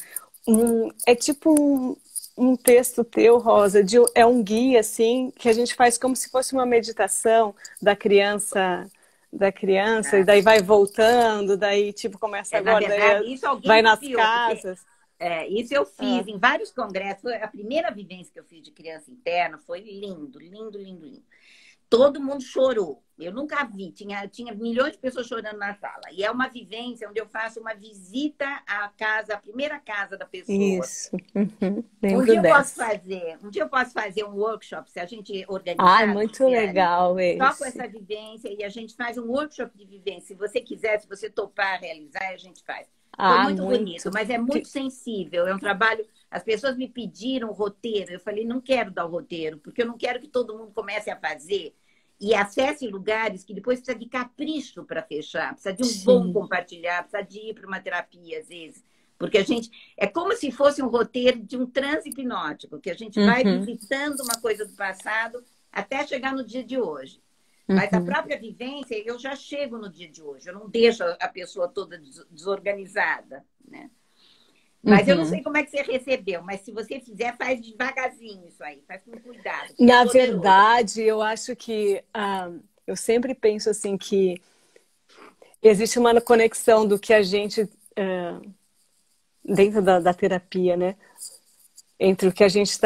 é tipo um texto teu, Rosa, é um guia, assim, que a gente faz como se fosse uma meditação da criança, e Ah, daí vai voltando, daí tipo começa na agora, verdade, isso vai alguém nas copiou, porque casas. isso eu Ah, fiz em vários congressos. A primeira vivência que eu fiz de criança interna foi lindo, lindo, lindo, lindo. Todo mundo chorou. Eu nunca vi, tinha milhões de pessoas chorando na sala. E é uma vivência onde eu faço uma visita à casa, à primeira casa da pessoa. isso. Uhum. Um Lembro dia eu posso dessa. fazer, um dia eu posso fazer um workshop, se a gente Ai, organizar, muito Luciane, legal só com esse. essa vivência, e a gente faz um workshop de vivência. Se você quiser, se você topar realizar, a gente faz. Foi Ah, muito bonito, muito. mas é muito sensível. É um trabalho. As pessoas me pediram roteiro. Eu falei, não quero dar o roteiro, porque eu não quero que todo mundo comece a fazer e acesse lugares que depois precisa de capricho para fechar, precisa de um bom Sim. compartilhar, precisa de ir para uma terapia, às vezes. Porque a gente. É como se fosse um roteiro de um transe hipnótico, que a gente vai Uhum. visitando uma coisa do passado até chegar no dia de hoje. Mas a Uhum. própria vivência, eu já chego no dia de hoje, eu não deixo a pessoa toda desorganizada, né? Mas eu não Uhum. sei como é que você recebeu, mas se você fizer, faz devagarzinho isso aí, faz com cuidado, porque é Na poderoso. verdade, eu acho que eu sempre penso assim que existe uma conexão do que a gente dentro da terapia, né? Entre o que a gente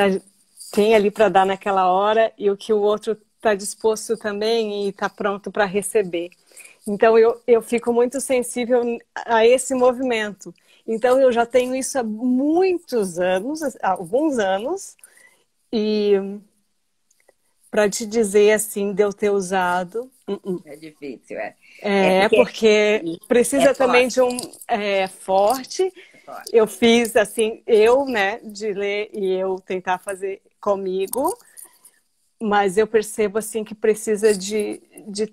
tem ali para dar naquela hora e o que o outro está disposto também e está pronto para receber. Então eu fico muito sensível a esse movimento. Então eu já tenho isso há muitos anos, há alguns anos, e para te dizer assim, de eu ter usado. É difícil, é. É É, porque porque é precisa também de forte, forte. é forte. Eu fiz assim, né, de ler e eu tentar fazer comigo, mas eu percebo assim que precisa de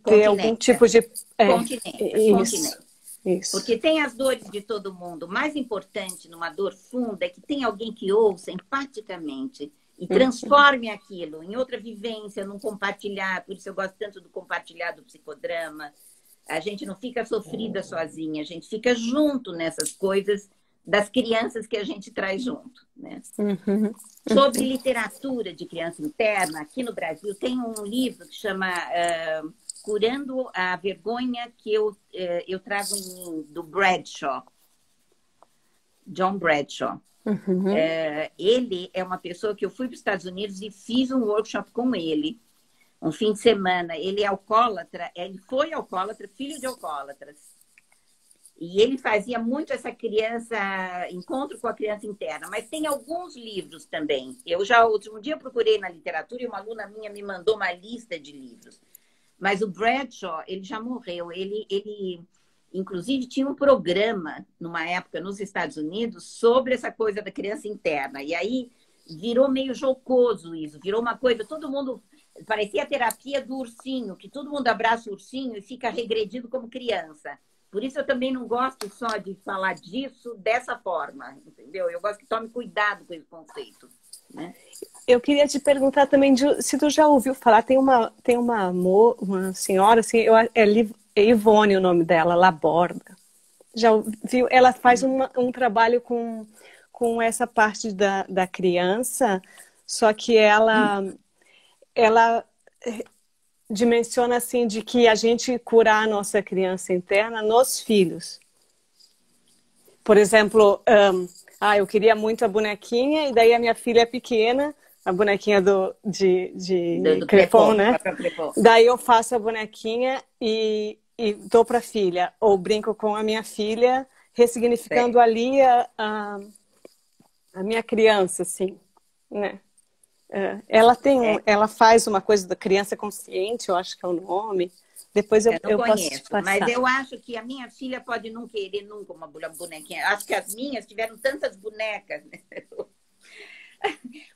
ter algum Continência, tipo de. É, continência, isso, continência. isso. Porque tem as dores de todo mundo. O mais importante numa dor funda é que tem alguém que ouça empaticamente e transforme aquilo em outra vivência, num compartilhar. Por isso eu gosto tanto do compartilhar do psicodrama. A gente não fica sofrida sozinha, a gente fica junto nessas coisas das crianças que a gente traz junto, né? Uhum. Sobre literatura de criança interna, aqui no Brasil tem um livro que chama Curando a Vergonha que eu trago em mim, do Bradshaw, John Bradshaw. Uhum. Ele é uma pessoa que eu fui para os Estados Unidos e fiz um workshop com ele, um fim de semana. Ele é alcoólatra, ele foi alcoólatra, filho de alcoólatras. E ele fazia muito essa criança, encontro com a criança interna. Mas tem alguns livros também. Um dia eu procurei na literatura e uma aluna minha me mandou uma lista de livros. Mas o Bradshaw, ele já morreu. Ele inclusive, tinha um programa, numa época, nos Estados Unidos, sobre essa coisa da criança interna. E aí virou meio jocoso isso. Virou uma coisa, todo mundo... Parecia a terapia do ursinho, que todo mundo abraça o ursinho e fica regredido como criança. Por isso eu também não gosto só de falar disso dessa forma, entendeu? Eu gosto que tome cuidado com esse conceito, né? Eu queria te perguntar também se tu já ouviu falar, tem uma senhora, assim, Ivone, o nome dela, Laborda. Já viu? Ela faz um trabalho com essa parte da criança, só que ela dimensiona assim de que a gente curar a nossa criança interna nos filhos. Por exemplo, eu queria muito a bonequinha e daí a minha filha é pequena, a bonequinha de Crepom, né? Daí eu faço a bonequinha e dou para a filha, ou brinco com a minha filha, ressignificando ali a minha criança, assim, né? Ela faz uma coisa da criança consciente, eu acho que é o nome. Depois eu não posso conheço, passar. mas eu acho que a minha filha pode não querer nunca uma bonequinha. Acho que as minhas tiveram tantas bonecas. Né?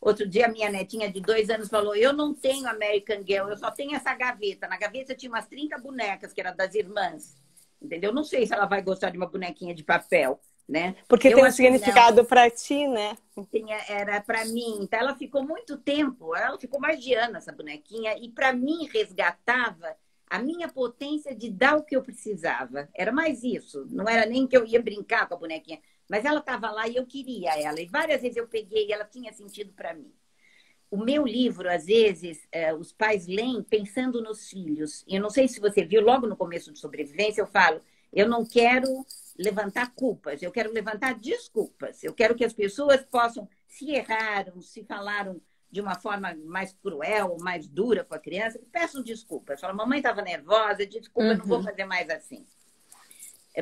Outro dia, a minha netinha de 2 anos falou, eu não tenho American Girl, eu só tenho essa gaveta. Na gaveta tinha umas 30 bonecas, que eram das irmãs. Entendeu? Não sei se ela vai gostar de uma bonequinha de papel. Né? Porque tem um significado para ti, né? Era para mim. Então, ela ficou muito tempo, ela ficou mais de ano, essa bonequinha, e para mim resgatava a minha potência de dar o que eu precisava. Era mais isso. Não era nem que eu ia brincar com a bonequinha, mas ela estava lá e eu queria ela. E várias vezes eu peguei e ela tinha sentido para mim. O meu livro, às vezes, os pais leem pensando nos filhos. E eu não sei se você viu, logo no começo de Sobrevivência, eu falo, eu não quero levantar culpas, eu quero levantar desculpas. Eu quero que as pessoas possam, se erraram, se falaram de uma forma mais cruel, mais dura com a criança, peçam desculpas. Falam, mamãe estava nervosa, desculpa, não vou fazer mais assim.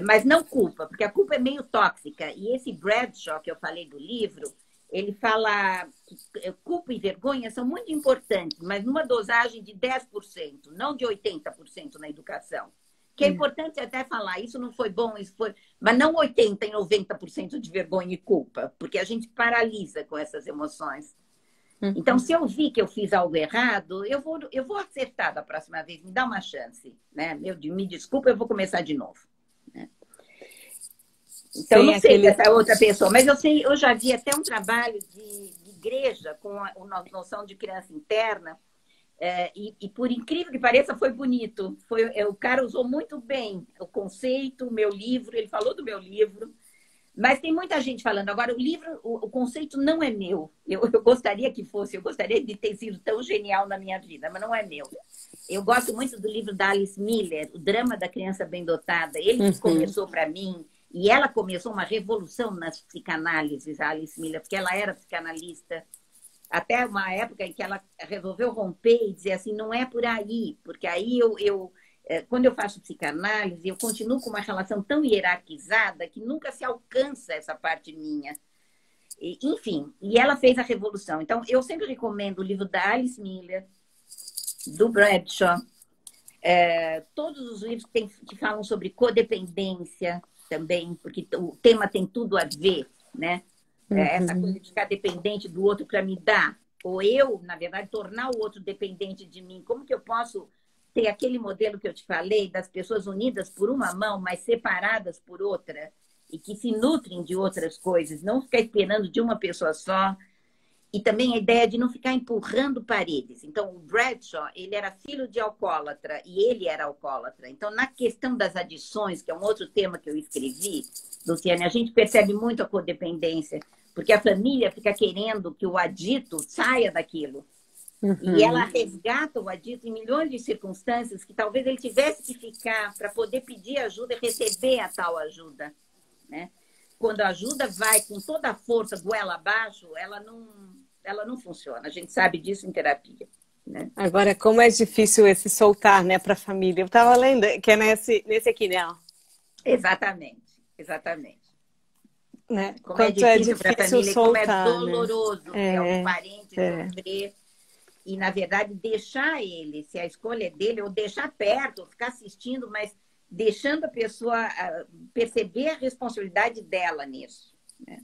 Mas não culpa, porque a culpa é meio tóxica. E esse Bradshaw que eu falei do livro, ele fala que culpa e vergonha são muito importantes, mas numa dosagem de 10%, não de 80% na educação. Que é importante até falar, isso não foi bom, isso foi... Mas não 80% e 90% de vergonha e culpa, porque a gente paralisa com essas emoções. Então, se eu vi que eu fiz algo errado, eu vou acertar da próxima vez, me dá uma chance. Né? Me desculpa, eu vou começar de novo. Né? Então, eu não sei dessa outra pessoa, mas eu já vi até um trabalho de igreja com a noção de criança interna, e por incrível que pareça, foi bonito. O cara usou muito bem o conceito, o meu livro, ele falou do meu livro, mas tem muita gente falando. Agora, o livro, o conceito não é meu. Eu gostaria que fosse, eu gostaria de ter sido tão genial na minha vida, mas não é meu. Eu gosto muito do livro da Alice Miller, O Drama da Criança Bem Dotada. Ele que começou para mim, e ela começou uma revolução nas psicanálises, a Alice Miller, porque ela era psicanalista. Até uma época em que ela resolveu romper e dizer assim, não é por aí, porque aí quando eu faço psicanálise, eu continuo com uma relação tão hierarquizada que nunca se alcança essa parte minha. Enfim, e ela fez a revolução. Então, eu sempre recomendo o livro da Alice Miller, do Bradshaw, todos os livros que falam sobre codependência também, porque o tema tem tudo a ver, né? Essa coisa de ficar dependente do outro para me dar, ou eu, na verdade, tornar o outro dependente de mim. Como que eu posso ter aquele modelo que eu te falei, das pessoas unidas por uma mão, mas separadas por outra, e que se nutrem de outras coisas, não ficar esperando de uma pessoa só. E também a ideia de não ficar empurrando paredes. Então, o Bradshaw, ele era filho de alcoólatra, e ele era alcoólatra. Então, na questão das adições, que é um outro tema que eu escrevi, Luciane, a gente percebe muito a codependência, porque a família fica querendo que o adito saia daquilo. E ela resgata o adito em milhões de circunstâncias que talvez ele tivesse que ficar para poder pedir ajuda e receber a tal ajuda. Né? Quando a ajuda vai com toda a força goela abaixo, ela não funciona. A gente sabe disso em terapia. Né? Agora, como é difícil esse soltar, né, para a família. Eu estava lendo, que é nesse aqui, né? Exatamente, exatamente. Né? Como Quanto é difícil para a família, soltar, como é doloroso né? um parente sofrer. E, na verdade, deixar ele, se a escolha é dele, ou deixar perto, ou ficar assistindo, mas deixando a pessoa perceber a responsabilidade dela nisso. Né?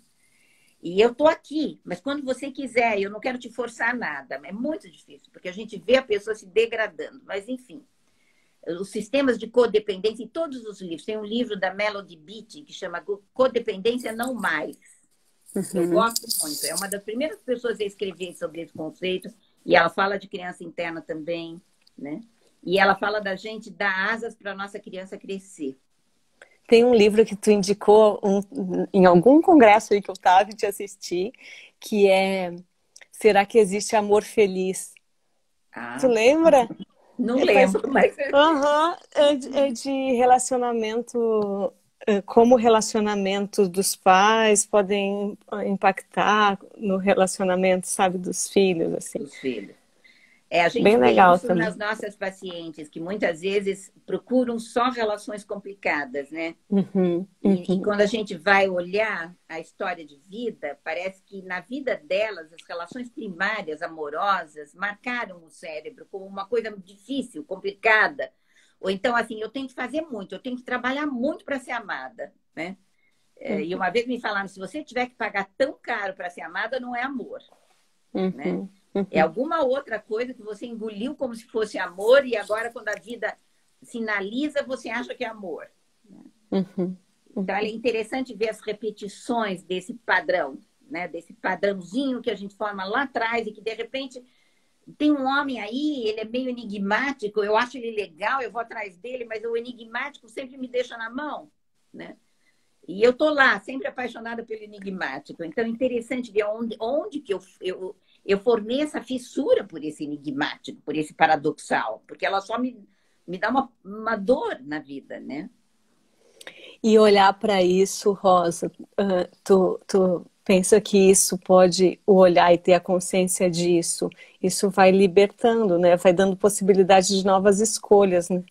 E eu estou aqui, mas quando você quiser, eu não quero te forçar nada. É muito difícil, porque a gente vê a pessoa se degradando. Mas, enfim, os sistemas de codependência, em todos os livros. Tem um livro da Melody Beattie que chama Codependência Não Mais. Eu gosto muito. É uma das primeiras pessoas a escrever sobre esse conceito. E ela fala de criança interna também, né? E ela fala da gente dar asas para a nossa criança crescer. Tem um livro que tu indicou em algum congresso aí que eu estava e te assisti, que é Será que existe amor feliz? Tu Ah, lembra? não Faz... lembro, mas... Uhum. É de relacionamento, como o relacionamento dos pais podem impactar no relacionamento, sabe, dos filhos, assim. Dos filhos. É, a Bem gente vê legal isso também. nas nossas pacientes, que muitas vezes procuram só relações complicadas, né? Uhum, E uhum, quando a gente vai olhar a história de vida, parece que na vida delas, as relações primárias, amorosas, marcaram o cérebro como uma coisa difícil, complicada. Ou então, assim, eu tenho que fazer muito, eu tenho que trabalhar muito para ser amada, né? E uhum, uma vez me falaram, se você tiver que pagar tão caro para ser amada, não é amor, né? uhum, É uhum, alguma outra coisa que você engoliu como se fosse amor e agora, quando a vida sinaliza, você acha que é amor. uhum, Então, é interessante ver as repetições desse padrão, né? Desse padrãozinho que a gente forma lá atrás e que, de repente, tem um homem aí, ele é meio enigmático, eu acho ele legal, eu vou atrás dele, mas o enigmático sempre me deixa na mão, né? E eu tô lá, sempre apaixonada pelo enigmático. Então, é interessante ver onde que eu formei essa fissura por esse enigmático, por esse paradoxal, porque ela só me dá uma dor na vida, né? E olhar para isso, Rosa, tu pensa que isso pode, o olhar e ter a consciência disso, isso vai libertando, né? Vai dando possibilidade de novas escolhas, né?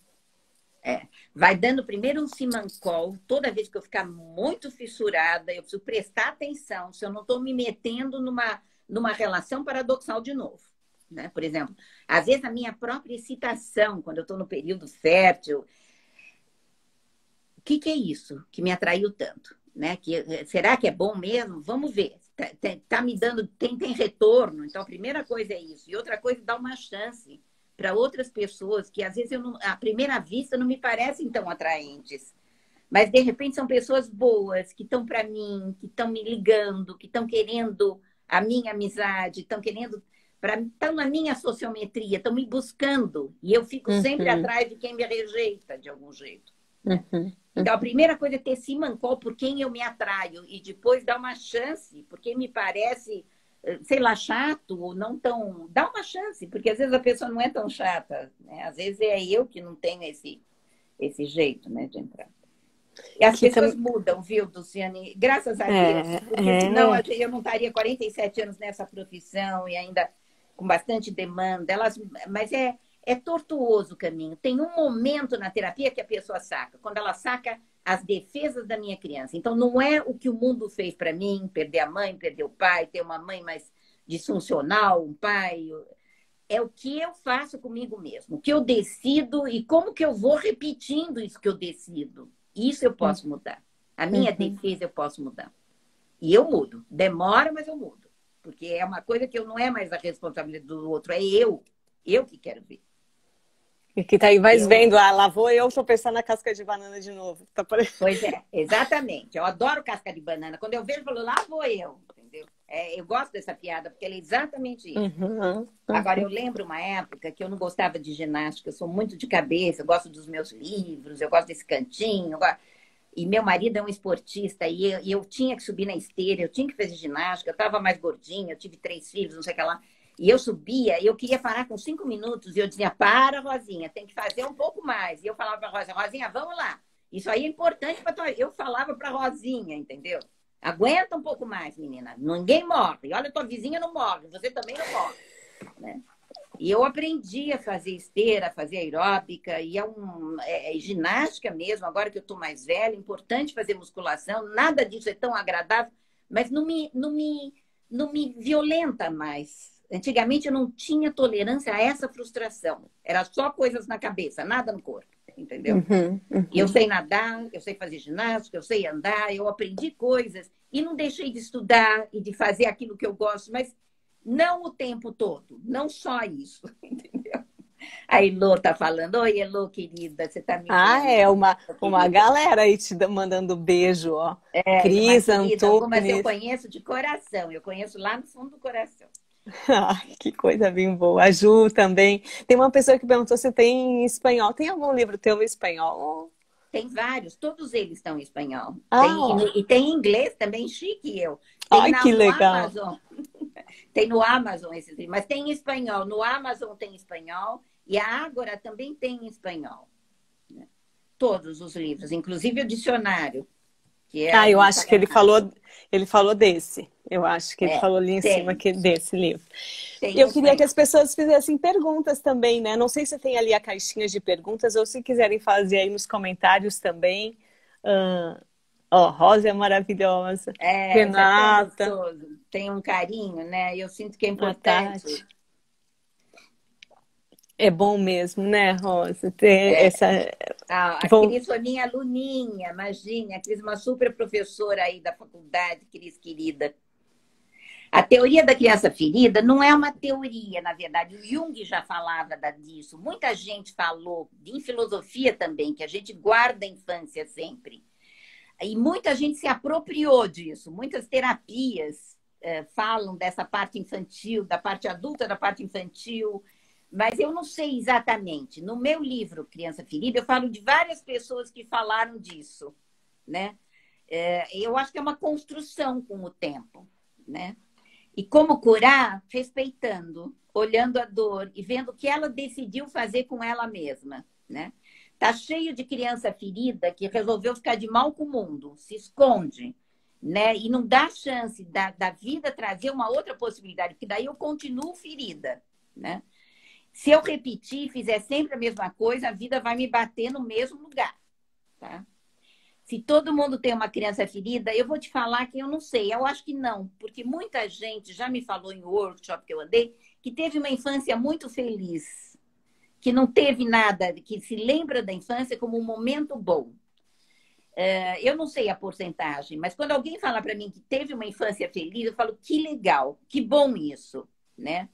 É, vai dando primeiro um simancol, toda vez que eu ficar muito fissurada, eu preciso prestar atenção se eu não estou me metendo numa relação paradoxal de novo. Né? Por exemplo, às vezes a minha própria excitação, quando eu estou no período fértil, o que é isso que me atraiu tanto? Né? Será que é bom mesmo? Vamos ver. Tá me dando, tem retorno. Então, a primeira coisa é isso. E outra coisa, dá uma chance para outras pessoas que, às vezes, à primeira vista, não me parecem tão atraentes. Mas, de repente, são pessoas boas, que estão para mim, que estão me ligando, que estão querendo a minha amizade, estão querendo... Estão na minha sociometria, estão me buscando. E eu fico sempre Uhum, atrás de quem me rejeita, de algum jeito. Né? uhum, Então, a primeira coisa é ter simancol por quem eu me atraio e depois dar uma chance, porque me parece, sei lá, chato ou não tão... Dá uma chance, porque às vezes a pessoa não é tão chata, né? Às vezes é eu que não tenho esse jeito, né, de entrar. E as que pessoas tam... mudam, viu, Luciane? Graças a Deus, porque senão né? eu não estaria 47 anos nessa profissão e ainda com bastante demanda. Mas é tortuoso o caminho. Tem um momento na terapia que a pessoa saca, quando ela saca as defesas da minha criança. Então, não é o que o mundo fez para mim, perder a mãe, perder o pai, ter uma mãe mais disfuncional, um pai. É o que eu faço comigo mesmo, o que eu decido e como que eu vou repetindo isso que eu decido. Isso eu posso mudar. A minha Uhum. defesa eu posso mudar. E eu mudo. Demora, mas eu mudo. Porque é uma coisa que eu não é mais a responsabilidade do outro, é eu. Eu que quero ver. E que tá aí, vais Eu, vendo, lá vou eu tropeçar na casca de banana de novo. Tá parecendo... pois é, exatamente. Eu adoro casca de banana. Quando eu vejo, eu falo, lá vou eu. Entendeu? Eu gosto dessa piada, porque ela é exatamente isso. Uhum, Agora, uhum. eu lembro uma época que eu não gostava de ginástica, eu sou muito de cabeça, eu gosto dos meus livros, eu gosto desse cantinho. E meu marido é um esportista, e eu tinha que subir na esteira, eu tinha que fazer ginástica, eu estava mais gordinha, eu tive 3 filhos, não sei o que lá. E eu subia, e eu queria parar com 5 minutos, e eu dizia, para, Rosinha, tem que fazer um pouco mais. E eu falava para a Rosinha, Rosinha, vamos lá. Isso aí é importante para tua... Eu falava para a Rosinha, entendeu? Aguenta um pouco mais, menina. Ninguém morre. Olha, tua vizinha não morre, você também não morre, né? E eu aprendi a fazer esteira, a fazer aeróbica, e é ginástica mesmo, agora que eu estou mais velha, é importante fazer musculação, nada disso é tão agradável, mas não me violenta mais. Antigamente eu não tinha tolerância a essa frustração, era só coisas na cabeça, nada no corpo, entendeu? Uhum, E eu uhum. sei nadar, eu sei fazer ginástica, eu sei andar, eu aprendi coisas e não deixei de estudar e de fazer aquilo que eu gosto, mas não o tempo todo, não só isso, entendeu? A Elô tá falando, oi, Elô, querida, você tá me Ah, vendo, é uma querida? galera aí mandando beijo, ó. E uma Cris, querida, algumas eu Antunes. conheço de coração, eu conheço lá no fundo do coração. Ai, que coisa bem boa. A Ju também. Tem uma pessoa que perguntou se tem em espanhol. Tem algum livro teu em espanhol? Tem vários, todos eles estão em espanhol. Ah, ó. E tem em inglês também, chique eu. Ai, que No legal. Amazon, tem no Amazon esses livros, mas tem em espanhol. No Amazon tem em espanhol e a Ágora também tem em espanhol. Né? Todos os livros, inclusive o dicionário, que é Ah, eu ali acho que Saramago. ele falou desse. Eu acho que ele É, falou ali em cima desse livro. tem em Eu queria que espanhol. as pessoas fizessem perguntas também, né? Não sei se tem ali a caixinha de perguntas ou se quiserem fazer aí nos comentários também. Ah, ó, Rosa é maravilhosa. É, isso é tão Renata, gostoso. Tem um carinho, né? Eu sinto que é a importante. Tati. É bom mesmo, né, Rosa? Ter É, essa. a Bom, Cris foi minha aluninha, imagine. A Cris é uma super professora aí da faculdade, Cris querida. A teoria da criança ferida não é uma teoria, na verdade. O Jung já falava disso. Muita gente falou, em filosofia também, que a gente guarda a infância sempre. E muita gente se apropriou disso. Muitas terapias falam dessa parte infantil, da parte adulta, da parte infantil. Mas eu não sei exatamente. No meu livro, Criança Ferida, eu falo de várias pessoas que falaram disso. Né? Eu acho que é uma construção com o tempo. Né? E como curar? Respeitando, olhando a dor e vendo o que ela decidiu fazer com ela mesma, né? Tá cheio de criança ferida que resolveu ficar de mal com o mundo, se esconde, né? E não dá chance da vida trazer uma outra possibilidade, porque daí eu continuo ferida, né? Se eu repetir, fizer sempre a mesma coisa, a vida vai me bater no mesmo lugar, tá? Se todo mundo tem uma criança ferida, eu vou te falar que eu não sei. Eu acho que não, porque muita gente já me falou em workshop que eu andei que teve uma infância muito feliz, que não teve nada, que se lembra da infância como um momento bom. Eu não sei a porcentagem, mas quando alguém fala para mim que teve uma infância feliz, eu falo que legal, que bom isso, né?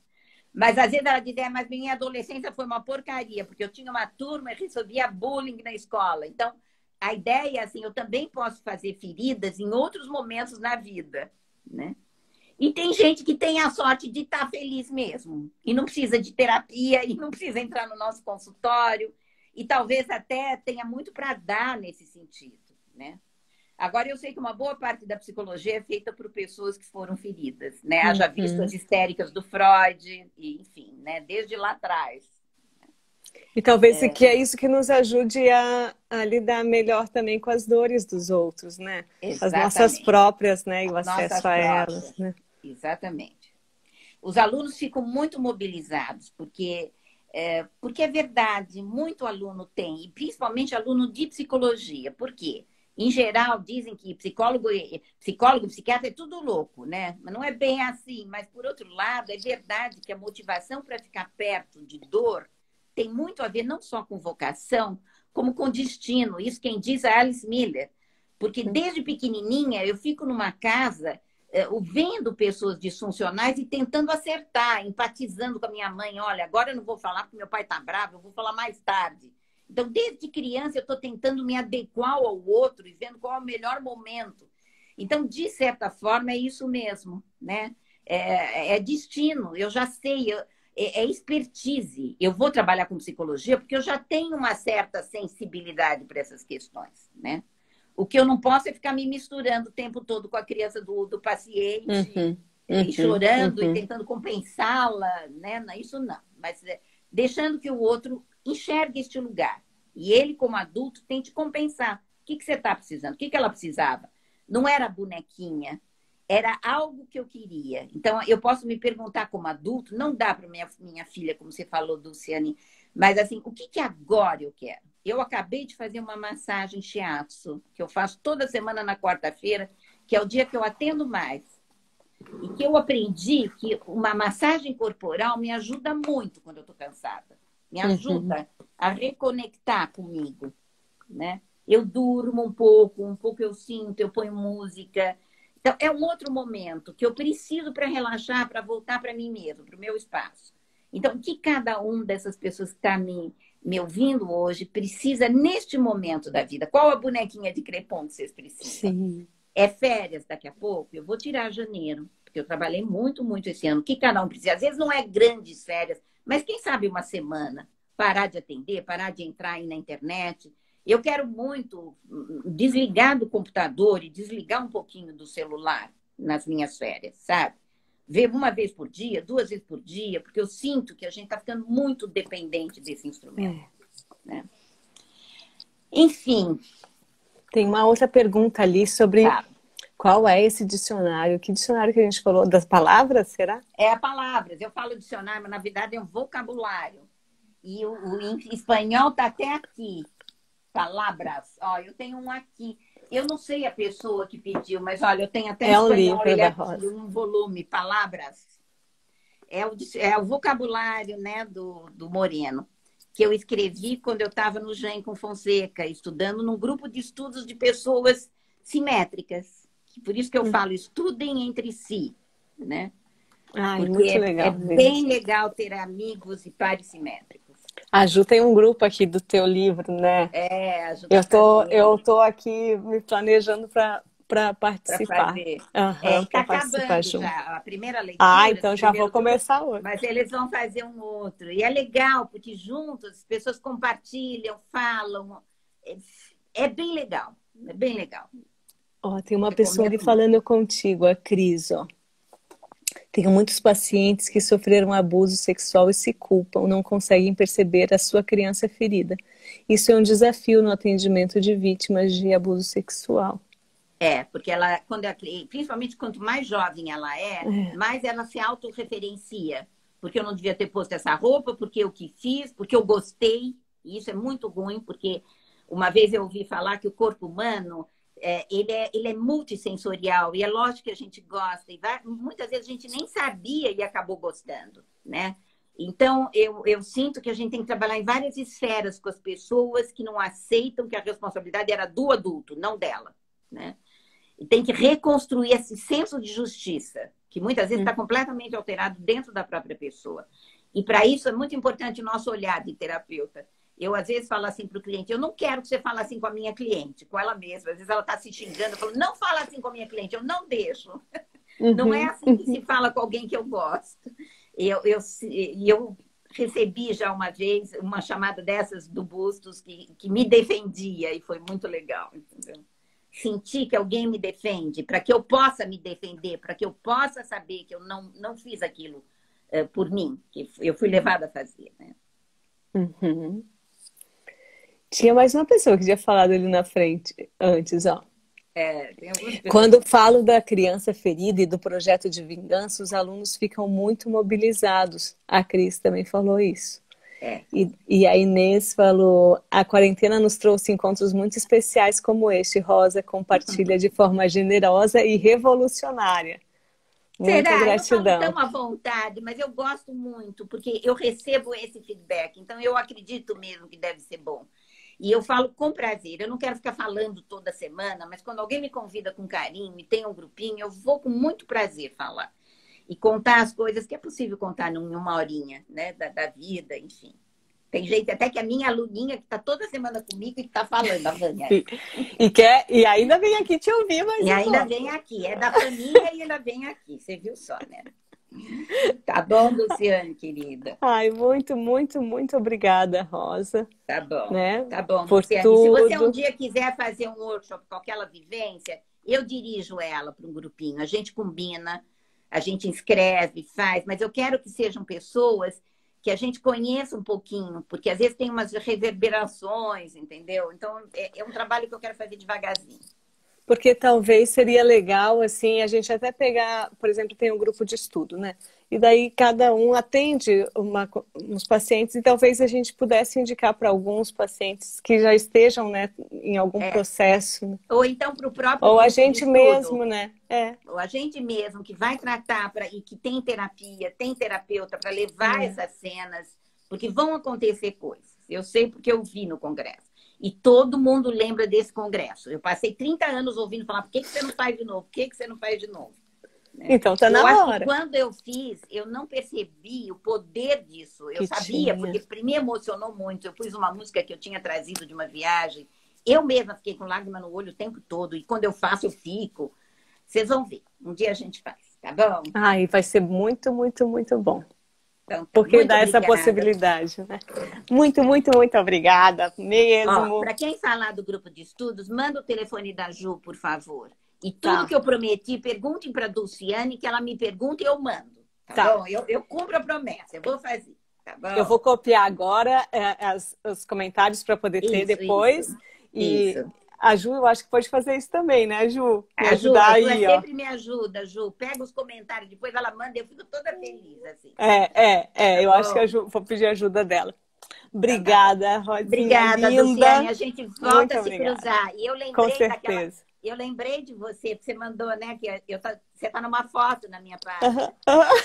Mas às vezes ela diz, mas minha adolescência foi uma porcaria, porque eu tinha uma turma e recebia bullying na escola. Então, a ideia é assim, eu também posso fazer feridas em outros momentos na vida, né? E tem gente que tem a sorte de estar feliz mesmo, e não precisa de terapia, e não precisa entrar no nosso consultório, e talvez até tenha muito para dar nesse sentido, né? Agora, eu sei que uma boa parte da psicologia é feita por pessoas que foram feridas, né? Haja visto as uhum. histéricas do Freud, e, enfim, né? Desde lá atrás. E talvez que é isso que nos ajude a lidar melhor também com as dores dos outros, né? As nossas Exatamente. próprias, né? E o As nossas acesso a elas, próprias. né? Exatamente. Os alunos ficam muito mobilizados, porque é verdade, muito aluno tem, e principalmente aluno de psicologia. Por quê? Em geral, dizem que psicólogo e psiquiatra é tudo louco, né? Mas não é bem assim. Mas, por outro lado, é verdade que a motivação para ficar perto de dor tem muito a ver não só com vocação, como com destino. Isso quem diz é a Alice Miller. Porque desde pequenininha eu fico numa casa vendo pessoas disfuncionais e tentando acertar, empatizando com a minha mãe. Olha, agora eu não vou falar porque meu pai está bravo, eu vou falar mais tarde. Então, desde criança, eu estou tentando me adequar ao outro e vendo qual é o melhor momento. Então, de certa forma, é isso mesmo, né? É destino, eu já sei, é expertise. Eu vou trabalhar com psicologia porque eu já tenho uma certa sensibilidade para essas questões, né? O que eu não posso é ficar me misturando o tempo todo com a criança do paciente Uhum, e uhum, chorando e uhum. tentando compensá-la, né? Isso não. Mas deixando que o outro enxergue este lugar. E ele, como adulto, tente compensar. O que você está precisando? O que ela precisava? Não era bonequinha, era algo que eu queria. Então, eu posso me perguntar como adulto, não dá para minha filha, como você falou, Luciane, mas assim, o que agora eu quero? Eu acabei de fazer uma massagem shiatsu, que eu faço toda semana na quarta-feira, que é o dia que eu atendo mais. E que eu aprendi que uma massagem corporal me ajuda muito quando eu estou cansada. Me Uhum. ajuda a reconectar comigo, né? Eu durmo um pouco eu sinto, eu ponho música. Então, é um outro momento que eu preciso para relaxar, para voltar para mim mesmo, para o meu espaço. Então, o que cada um dessas pessoas que está me ouvindo hoje precisa neste momento da vida? Qual a bonequinha de crepom que vocês precisam? Sim. É férias daqui a pouco? Eu vou tirar janeiro. porque eu trabalhei muito, muito esse ano. O que cada um precisa? Às vezes não é grandes férias, mas quem sabe uma semana, parar de atender, parar de entrar aí na internet. Eu quero muito desligar do computador e desligar um pouquinho do celular nas minhas férias, sabe? Ver uma vez por dia, 2 vezes por dia, porque eu sinto que a gente está ficando muito dependente desse instrumento. Né? Enfim. Tem uma outra pergunta ali sobre Tá. qual é esse dicionário. Que dicionário que a gente falou? Das palavras, será? É palavras. Eu falo dicionário, mas na verdade é um vocabulário. E o espanhol está até aqui. Palavras. Ó, eu tenho um aqui. Eu não sei a pessoa que pediu, mas olha, eu tenho até em espanhol, livro ele da aqui, Rosa. um volume, palavras. É o vocabulário, né, do Moreno, que eu escrevi quando eu estava no Jaime com Fonseca, estudando num grupo de estudos de pessoas simétricas. Por isso que eu falo, estudem entre si, né? Ai, Porque muito legal. é bem legal ter amigos e pares simétricos. A Ju tem um grupo aqui do teu livro, né? Eu tô aqui me planejando para participar. Fazer. Para Está participar acabando junto. já a primeira leitura. Então já vou começar hoje. Mas eles vão fazer um outro. E é legal, porque juntos as pessoas compartilham, falam. É bem legal. É bem legal. Ó, tem uma pessoa ali falando contigo, a Cris, ó. Tenho muitos pacientes que sofreram abuso sexual e se culpam, não conseguem perceber a sua criança ferida. Isso é um desafio no atendimento de vítimas de abuso sexual. Porque ela, principalmente quanto mais jovem ela mais ela se autorreferencia. Porque eu não devia ter posto essa roupa, porque eu que fiz, porque eu gostei. E isso é muito ruim, porque uma vez eu ouvi falar que o corpo humano ele é multissensorial, e é lógico que a gente gosta, e muitas vezes a gente nem sabia e acabou gostando, né? Então, eu sinto que a gente tem que trabalhar em várias esferas com as pessoas que não aceitam que a responsabilidade era do adulto, não dela, né? E tem que reconstruir esse senso de justiça, que muitas vezes está completamente alterado dentro da própria pessoa. E para isso é muito importante o nosso olhar de terapeuta. Eu, às vezes, falo assim para o cliente, eu não quero que você fale assim com a minha cliente, com ela mesma. Às vezes ela está se xingando, eu falo, não fala assim com a minha cliente, eu não deixo. Não é assim que se fala com alguém que eu gosto. Eu recebi já uma vez uma chamada dessas do Bustos que me defendia e foi muito legal, entendeu? Sentir que alguém me defende, para que eu possa me defender, para que eu possa saber que eu não fiz aquilo por mim, que eu fui levada a fazer, né? Tinha mais uma pessoa que tinha falado ali na frente antes, ó. Tem algumas pessoas. Quando falo da criança ferida e do projeto de vingança, os alunos ficam muito mobilizados. A Cris também falou isso. E a Inês falou, a quarentena nos trouxe encontros muito especiais como este. Rosa compartilha de forma generosa e revolucionária. Muita gratidão. Eu falo tão à vontade, mas eu gosto muito, porque eu recebo esse feedback. Então, eu acredito mesmo que deve ser bom. E eu falo com prazer. Eu não quero ficar falando toda semana, mas quando alguém me convida com carinho e tem um grupinho, eu vou com muito prazer falar. E contar as coisas que é possível contar em uma horinha, né? Da vida, enfim. Tem gente até que a minha aluninha, que está toda semana comigo e que está falando, a Vânia. E ainda vem aqui te ouvir, mas... E ainda vem aqui. É da família e ainda vem aqui. Você viu só, né? Tá bom, Luciane, querida? Ai, muito, muito, muito obrigada, Rosa. Tá bom, né? Tá bom, Por Luciane. tudo. Se você um dia quiser fazer um workshop com aquela vivência, eu dirijo ela para um grupinho. A gente combina, a gente inscreve, faz, mas eu quero que sejam pessoas que a gente conheça um pouquinho, porque às vezes tem umas reverberações, entendeu? Então, é um trabalho que eu quero fazer devagarzinho. Porque talvez seria legal, assim, a gente até pegar, por exemplo, tem um grupo de estudo, né? E daí cada um atende uns pacientes e talvez a gente pudesse indicar para alguns pacientes que já estejam, né, em algum processo. Ou então para o próprio Ou grupo a gente de mesmo, estudo. né? Ou a gente mesmo que vai tratar e que tem terapia, tem terapeuta para levar essas cenas, porque vão acontecer coisas. Eu sei porque eu vi no congresso. E todo mundo lembra desse congresso. Eu passei 30 anos ouvindo falar, por que você não faz de novo? Por que você não faz de novo? Né? Então tá na hora. Eu acho que quando eu fiz, eu não percebi o poder disso. Eu sabia, porque me emocionou muito. Eu pus uma música que eu tinha trazido de uma viagem. Eu mesma fiquei com lágrima no olho o tempo todo. E quando eu faço, eu fico. Vocês vão ver. Um dia a gente faz. tá bom? Ai, vai ser muito, muito, muito bom. Então, tá, Porque muito dá essa obrigada. possibilidade, né? Muito, muito, muito obrigada Ó, mesmo. para quem falar do grupo de estudos, manda o telefone da Ju, por favor. E tudo Tá, que eu prometi, perguntem para a Dulciane, que ela me pergunta e eu mando. Tá tá. bom? Eu cumpro a promessa, eu vou fazer. Tá Eu bom? vou copiar agora os comentários para poder ter Isso, isso, depois. E isso. a Ju, eu acho que pode fazer isso também, né, Ju? Me A ajudar Ju aí, ó. sempre me ajuda, Ju. Pega os comentários, depois ela manda, eu fico toda feliz, assim. Tá Eu acho que a bom? Ju, vou pedir ajuda dela. Então tá bom. Obrigada, Rodinha Obrigada, Dulciane. linda. A gente volta Muito a se obrigada. cruzar. E eu Com lembrei daquela. certeza. Eu lembrei de você, porque você mandou, né? Que você tá numa foto na minha Aham, página. aham.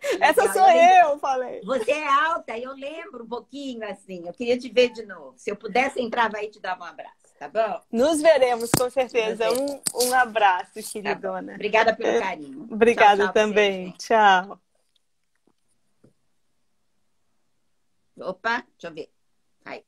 Que Essa legal. sou eu, falei. Você é alta, eu lembro um pouquinho assim. Eu queria te ver de novo. Se eu pudesse entrar, vai te dar um abraço, tá bom? Nos veremos, com Nos certeza. vemos. Um abraço, Tá bom. queridona. Obrigada pelo carinho. Tchau, Obrigada tchau pra vocês, também. gente. Tchau. Opa, deixa eu ver. Aí.